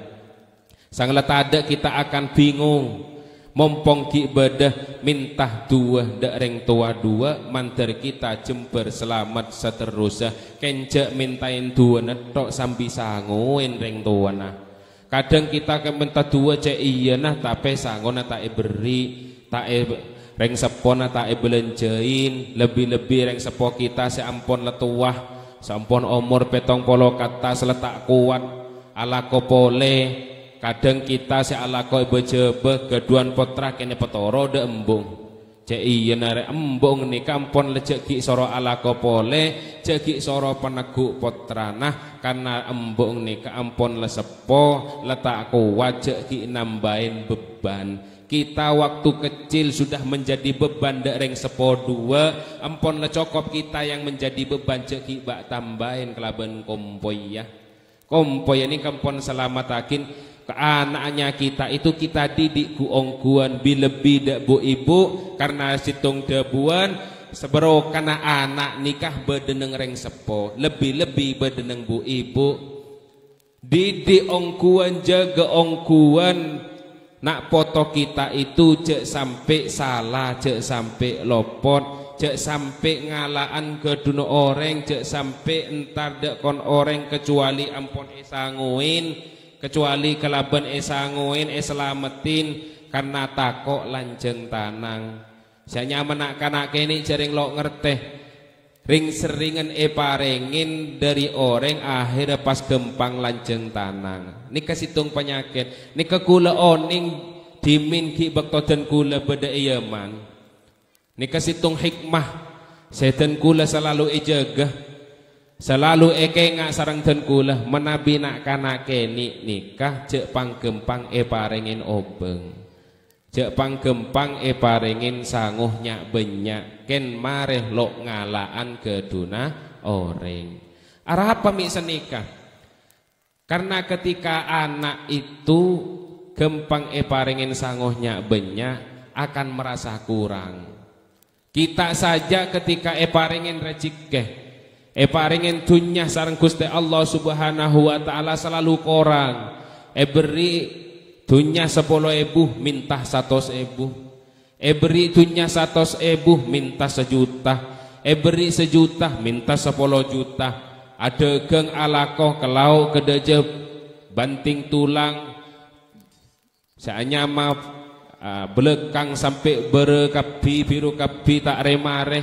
Sang letade kita akan bingung. Mompong ki bedah mintah dua dak reng tua dua manter kita jember selamat seterusnya kencek mintain dua netok sambil sangoin reng tua nah. Kadang kita ke minta dua cek iya nah tapi sangona tak beri tak reng sepona tak belenjain lebih-lebih reng sepo kita seampon letuah sampun umur 70 kata seletak kuat ala kopole kadang kita se ala ko bejebe keduan potra kene petoro de embung cek iya nare embung ni kampon lecek ki soro ala kopole cek soro peneguk potranah karena embung ni kampon lesepo letak kuat cek ki nambahin beban. Kita waktu kecil sudah menjadi beban dereng sepo dua ampun lecokop kita yang menjadi beban ceki bak tambahin kelaban kompoy ya. Kompoy ini kampun selamatakin ke anaknya kita itu kita didik ku ongguan lebih dak bu ibu karena situng debuan sebero karena anak nikah bedeneng reng sepo lebih bedeneng bu ibu didik ongguan jaga ongguan. Nak foto kita itu cek sampai salah, cek sampai lopot, cek sampai ngalaan ke dunia orang, cek sampai entar dek kon orang kecuali ampun esanguin, kecuali kelaban esanguin, eselamatin karena takok lanceng tanang. Saya nyaman nak ini jaring lo ngerteh, ring seringan parengin dari orang akhirnya pas gempang lanceng tanang. Nika situng penyakit nika kula oning dimin ki bakto dan kula beda iyaman nika situng hikmah setan kula selalu ijagah selalu ngak sarang dan kula menabi nak kanake nikah cek panggempang parengin obeng cek panggempang parengin sanguhnya benyak ken mareh lo ngalaan keduna orang arah apa mik senikah. Karena ketika anak itu gempang parengin sangohnya banyak akan merasa kurang. Kita saja ketika parengin rezeki, parengin dunya sareng Gusti Allah Subhanahu wa taala selalu kurang. Beri dunya 10.000 minta 100.000. Beri dunya 100.000 minta 1 juta. Beri 1 juta minta 10 juta. Ada geng alakoh kelau kedejeb banting tulang seanya maaf belekang sampai berekapi biru kapi tak remare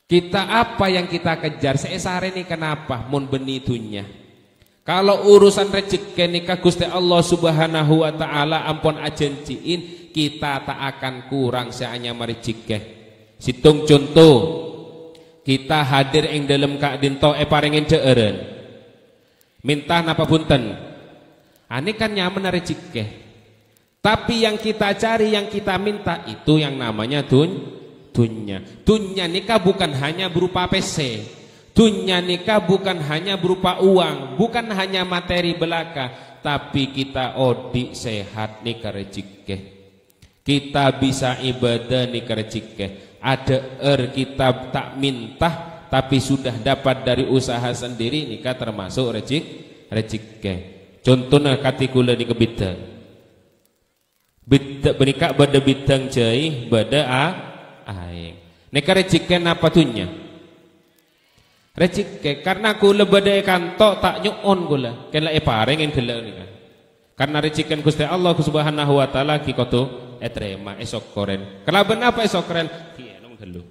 kita apa yang kita kejar seesare ini kenapa mun beni dunya kalau urusan rezeki nikah Gusti Allah Subhanahu wa taala ampun ajenciin kita tak akan kurang seanya rezeki situng contoh kita hadir ing dalam kakdinto parengin ceeren minta napa punten ini kan nyaman rezeki tapi yang kita cari yang kita minta itu yang namanya dunya nikah bukan hanya berupa PC dunya nikah bukan hanya berupa uang bukan hanya materi belaka tapi kita odi sehat nikah rezeki kita bisa ibadah nikah rezeki ada kita tak minta tapi sudah dapat dari usaha sendiri nikah termasuk rezeki. Contohnya katikula di kebidang benikah pada bidang jai pada aing nikah rezeki apa tunya rezeki karena kula pada kantok tak nyuon kula kena parengin kula nikah karena rezeki Gusti Allah Subhanahu wa taala ki koto terima esok koren kelaban apa esok koren dulu.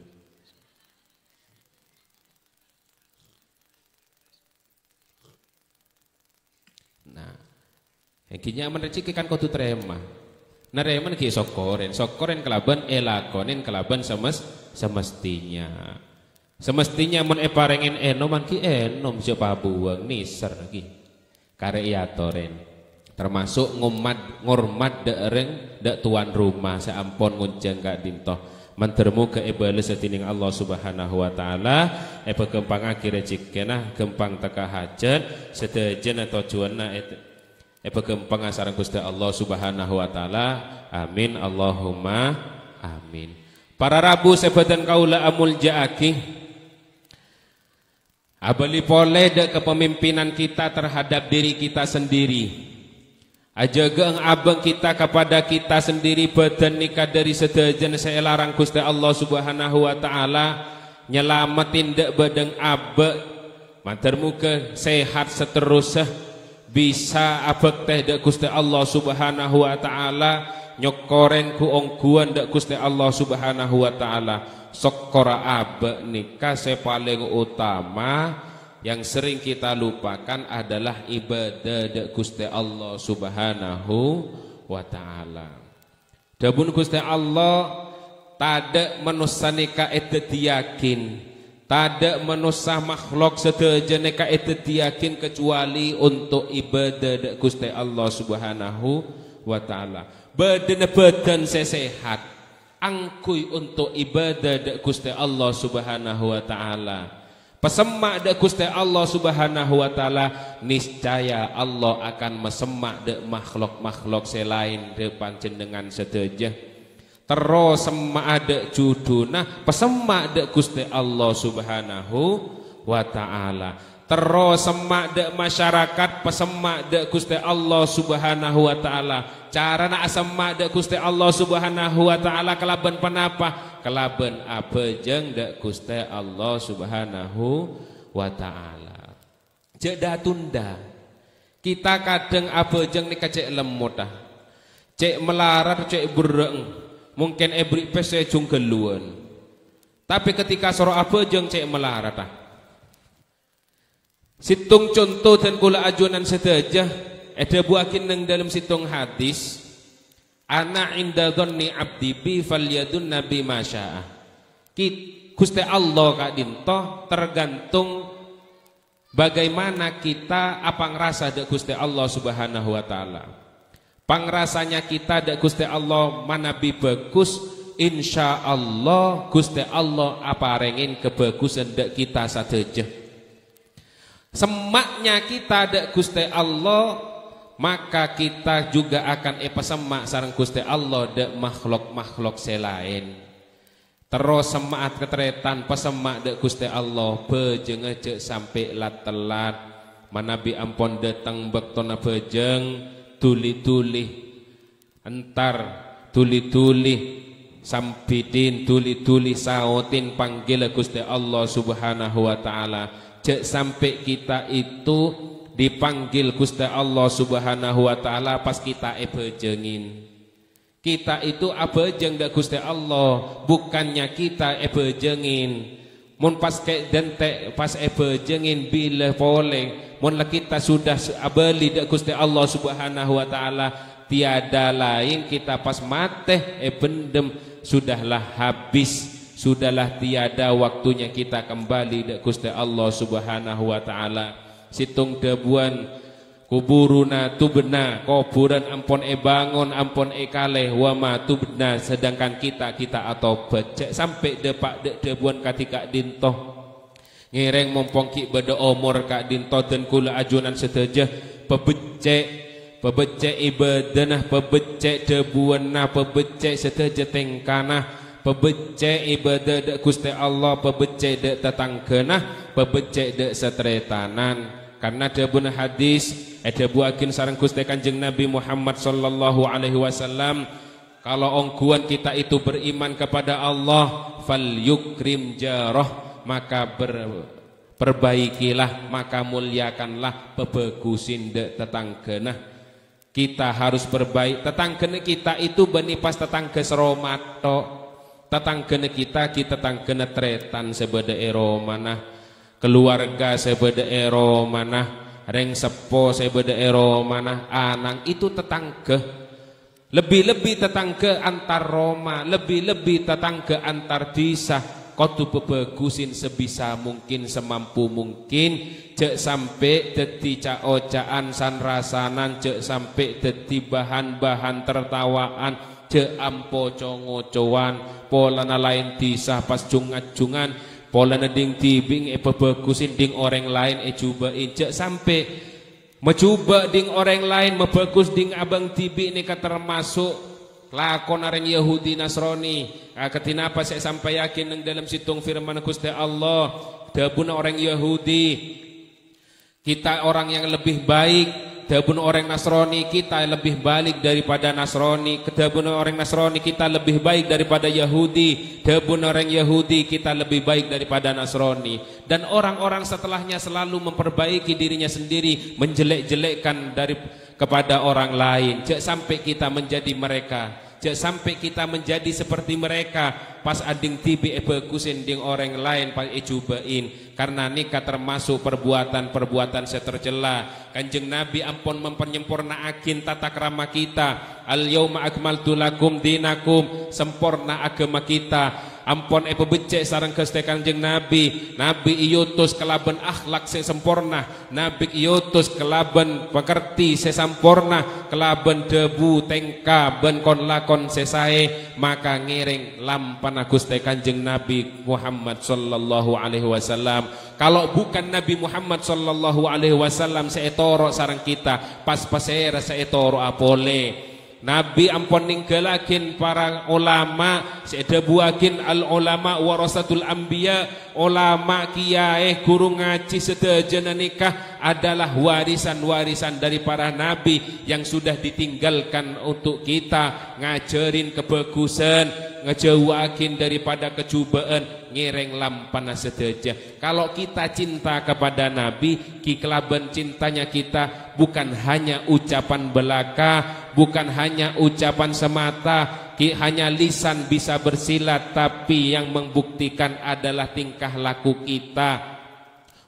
Nah, yang rezeki kan kau tu terima. Nareman ki sokoren kelaban elakonin kelaban semestinya. Semestinya men parengin enoman ki enom siapa buang niser lagi. Kareatoren. Termasuk ngormat dereng dak tuan rumah seampun ngunceng gak dintoh. Mantermu ke ebale setining Allah Subhanahu wa taala gempang akhir rezekina gempang teka hajat sedejen atau juana gempang sareng Gusti Allah Subhanahu wa taala amin Allahumma amin. Para rabu sebadan kaula amul jaaki abali pole dek kepemimpinan kita terhadap diri kita sendiri. Ajaga abang kita kepada kita sendiri badan nikah dari sedajan saya larang Gusti Allah Subhanahu wa taala nyelamatin dek badan abang matermu ke sehat seterusnya bisa abek teh dek Gusti Allah Subhanahu wa taala nyokoren ku ongguan dek Gusti Allah Subhanahu wa taala sokora abe nikah paling utama yang sering kita lupakan adalah ibadah dek Gusti Allah Subhanahu wa taala. Dabun Gusti Allah tada manusia nikah itu yakin, tada manusia makhluk sedaja nikah itu yakin kecuali untuk ibadah dek Gusti Allah Subhanahu wa taala. Badan sehat angkui untuk ibadah dek Gusti Allah Subhanahu wa taala. Pesemak dek Gusti Allah Subhanahu wa taala, niscaya Allah akan mesemak dek makhluk-makhluk selain depan jenengan sedaja. Terus semak dek juduna pesemak dek Gusti Allah Subhanahu wa taala. Terus semak dek masyarakat pesemak dek Gusti Allah Subhanahu wa taala. Cara nak semak dek Gusti Allah Subhanahu wa taala kelaban penapa? Kelaban abejeng dek Gusti Allah Subhanahu wa taala. Jeda tunda. Kita kadang abejeng nika cek lemot ah. Cek melarat cek bereng. Mungkin ebrik pese jung keluan. Tapi ketika soro abejeng cek melarat ah. Situng contoh dan kula ajunan sedaja ada buakin nang dalam situng hadis ana inda dhanni abdi bi falyadun nabi masya'a. Gusti Allah kak dinto tergantung bagaimana kita apa ngerasa dek Gusti Allah Subhanahu wa taala. Pangrasanya kita dek Gusti Allah manabi bagus, insya Allah Gusti Allah apa rengin kebagusan dek kita sadeja. Semaknya kita dek Gusti Allah, maka kita juga akan semak sareng Gusti Allah dek makhluk-makhluk selain. Terus semak ketretan pesemak dek Gusti Allah bejeng aja sampai lat-telat manabi ampon datang bektona bejeng tuli-tuli entar tuli-tuli sampidin tuli-tuli sautin panggil Gusti Allah Subhanahu wa taala. Cek sampai kita itu dipanggil Gusti Allah Subhanahu wa taala pas kita ebejengin. Kita itu abejeng dak Gusti Allah, bukannya kita ebejengin. Mun pas kayak dente pas ebejengin bila boleh. Mun kita sudah abeli dak Gusti Allah Subhanahu wa taala, tiada lain kita pas mate ebendem sudahlah habis. Sudahlah tiada waktunya kita kembali dek Gusti Allah Subhanahu wa taala. Situng debuan kuburuna tubna, kuburan ampun bangun ampun kaleh wa ma tubna, sedangkan kita atau becek sampai depak debuan katika dintoh ngereng mompongki beda umur kak dintoh dan kula ajunan sedaja pebecek ibadah pebecek debuan pebecek sedaja tengkanah pebecek ibadah dek Gusti Allah, pebecek dek tetanggana, pebecek dek setretanan. Karena ada benar hadis, ada buakin sarang Gusti Kanjeng Nabi Muhammad sallallahu alaihi wasallam, kalau ongguan kita itu beriman kepada Allah, fal yukrim jarah, maka perbaikilah, maka muliakanlah, pebagusin dek tetanggana. Kita harus perbaik tetanggana kita itu benipas tetangga seromato. Tetanggana kita tetanggana tretan sebeda ero mana, keluarga sebeda ero mana, reng sepo sebeda ero mana, anang itu tetangga. Lebih-lebih tetangga antar Roma, lebih-lebih tetangga antar desa. Kau tuh bebagusin sebisa mungkin, semampu mungkin. Cek sampai deti cak-ocaan san rasanan, cek sampai deti bahan-bahan tertawaan, cek ampo congocoan. Pola na lain disah pas jungat-jungan, pola na ding tibing pebagusin ding orang lain cobain. Cek sampai mencoba ding orang lain membagus ding abang tibi ini termasuk lakon orang Yahudi Nasrani. Ketinapa saya sampai yakin yang dalam situng firman Gusti Allah, dabuna orang Yahudi kita orang yang lebih baik, dabun orang Nasrani kita lebih baik daripada Nasrani, dabun orang Nasrani kita lebih baik daripada Yahudi, dabun orang Yahudi kita lebih baik daripada Nasrani. Dan orang-orang setelahnya selalu memperbaiki dirinya sendiri, menjelek-jelekkan kepada orang lain. Jangan sampai kita menjadi mereka. Jangan sampai kita menjadi seperti mereka pas ading tibi bagusin ding orang lain pas cobain, karena nikah termasuk perbuatan-perbuatan setercela. Kanjeng Nabi ampun mempenyempurnaakin tata krama kita. Al yauma akmaltu lakum dinakum, sempurna agama kita. Ampun becek sareng Gusti Kanjeng Nabi. Nabi iutus kelaban akhlak sempurna, Nabi iutus kelaban pekerti sempurna, kelaban debu tengka ben kon lakon sesae, maka ngiring lampan Gusti Kanjeng Nabi Muhammad sallallahu alaihi wasallam. Kalau bukan Nabi Muhammad sallallahu alaihi wasallam seetoro sareng kita, pas-pasera seetoro apole. Nabi ampun ninggalakin para ulama, sedebuakin al ulama warasatul anbiya, ulama kiai guru ngaji sedejana nikah adalah warisan-warisan dari para nabi yang sudah ditinggalkan untuk kita, ngajarin kebagusan, ngejauhakin daripada kecubaan, ngereng lampana sedeja. Kalau kita cinta kepada Nabi, kikelaban cintanya kita bukan hanya ucapan belaka, bukan hanya ucapan semata, hanya lisan bisa bersilat, tapi yang membuktikan adalah tingkah laku kita.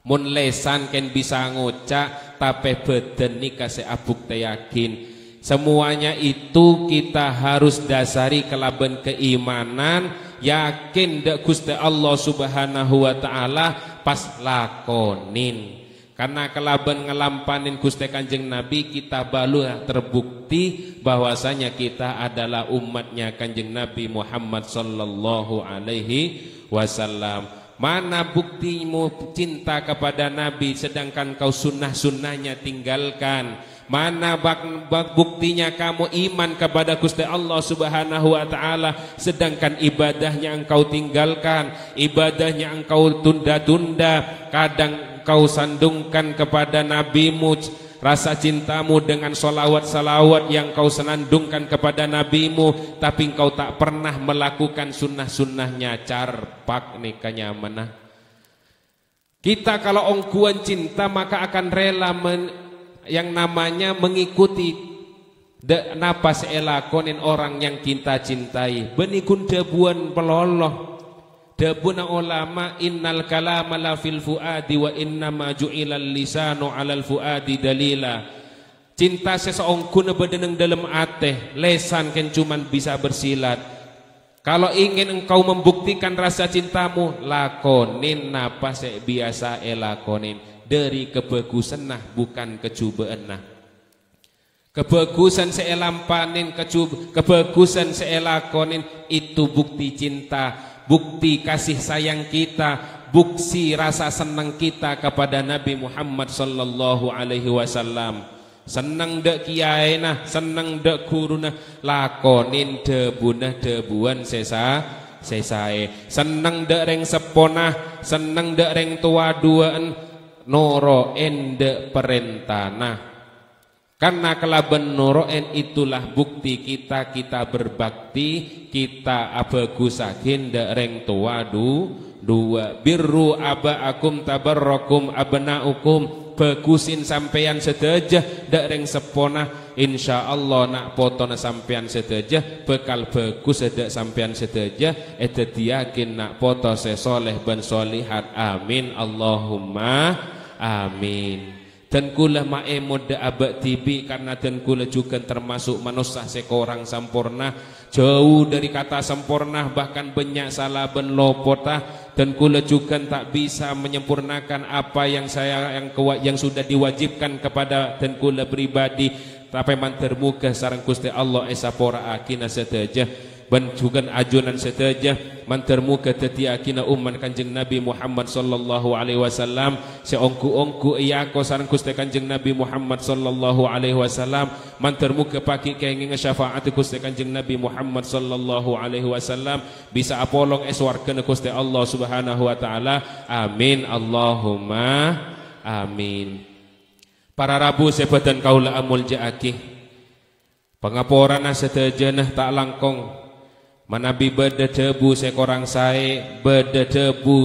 Mun lesan ken bisa ngocak, tapi beden ni kasih abuk yakin. Semuanya itu kita harus dasari kelaban keimanan, yakin dek Gusti Allah Subhanahu wa taala pas lakonin. Karena kelaban ngelampanin Gusti Kanjeng Nabi, kita baru terbukti bahwasanya kita adalah umatnya Kanjeng Nabi Muhammad sallallahu alaihi wasallam. Mana buktimu cinta kepada Nabi sedangkan kau sunnah-sunnahnya tinggalkan? Mana buktinya kamu iman kepada Gusti Allah Subhanahu wa taala sedangkan ibadahnya engkau tinggalkan, ibadahnya engkau tunda-tunda, kadang engkau sandungkan kepada nabimu rasa cintamu dengan salawat-salawat yang kau senandungkan kepada nabimu, tapi engkau tak pernah melakukan sunnah-sunnahnya. Carpak nikahnya mana? Kita kalau ongkuan cinta maka akan rela yang namanya mengikuti napas elakonin orang yang kita cintai. Benikun debuan peloloh, debuna ulama, innal kalama la fil fuadi wa inna ma ju'ilal lisanu alal fuadi dalila. Cinta seseorang kuna bedeneng dalam ateh, lesan kan cuman bisa bersilat. Kalau ingin engkau membuktikan rasa cintamu, lakonin napas biasa elakonin. Dari kebagusan nah, bukan kecubaan nah. Kebagusan seelampanin, kebagusan seelakonin, itu bukti cinta, bukti kasih sayang kita, bukti rasa senang kita kepada Nabi Muhammad sallallahu alaihi wasallam. Senang dek kiai nah, senang dek guru nah, lakonin debunah debuan sesae. Senang dek reng seponah, senang dek reng tua duaan, noro ende perintana. Karena kelaban noroen itulah bukti kita berbakti, kita abagusakin dereng tua dua birru abaakum tabarrakum abnaukum, bagusin sampeyan sedejah dereng sepona, insyaallah nak potona sampeyan sedejah bekal bagus sedek sampeyan sedejah edediakin nak poto sesoleh ben solihat. Amin Allahumma amin. Dan kula ma'emud abak tibi, karena dan kula juga termasuk manusia sekorang sempurna, jauh dari kata sempurna, bahkan banyak salah ben lopotah. Dan kula juga tak bisa menyempurnakan apa yang yang sudah diwajibkan kepada dan kula pribadi, tapi mantermuka sareng Gusti Allah esapora akina sedejah ban juga ajunan sedejah mantermuka tetiakina umman Kanjeng Nabi Muhammad sallallahu alaihi wasallam seongku-ongku iyako sareng Gusti Kanjeng Nabi Muhammad sallallahu alaihi wasallam mantermuka paki kenging syafaat Gusti Kanjeng Nabi Muhammad sallallahu alaihi wasallam bisa apolong eswarkeun Gusti Allah Subhanahu wa taala. Amin Allahumma amin. Para rabu sebatan kaula amul jaaki pangaporana setejenah tak langkong manabi beda debu sekorang sae beda debu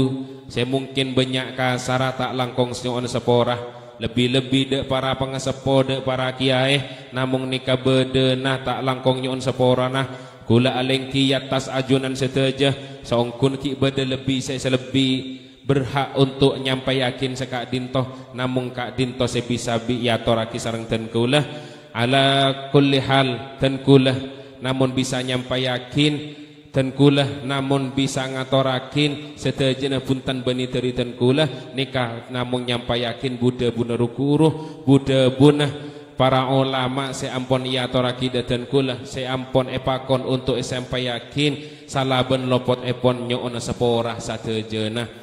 saya mungkin banyak kasara tak langkong seon seporah lebih-lebih dek para pengasepo dek para kiai namung nikah beda nah tak langkong nyon seporah nah kula alengki atas ajunan seteja saongkun ki bade lebih saya selebih berhak untuk nyampai yakin sekak dintoh namun kak dintoh sebisa bi ya toraki sareng ten kula ala kulli hal ten kula namun bisa nyampai yakin ten kula namun bisa ngatorakin setejana punten beni teri ten kula nikah namun nyampai yakin Buddha buna rukuruh Buddha buna para ulama seampon iya toraki dan kula seampon epakon untuk sampai yakin salaben lopot epon nyoona seporah satejana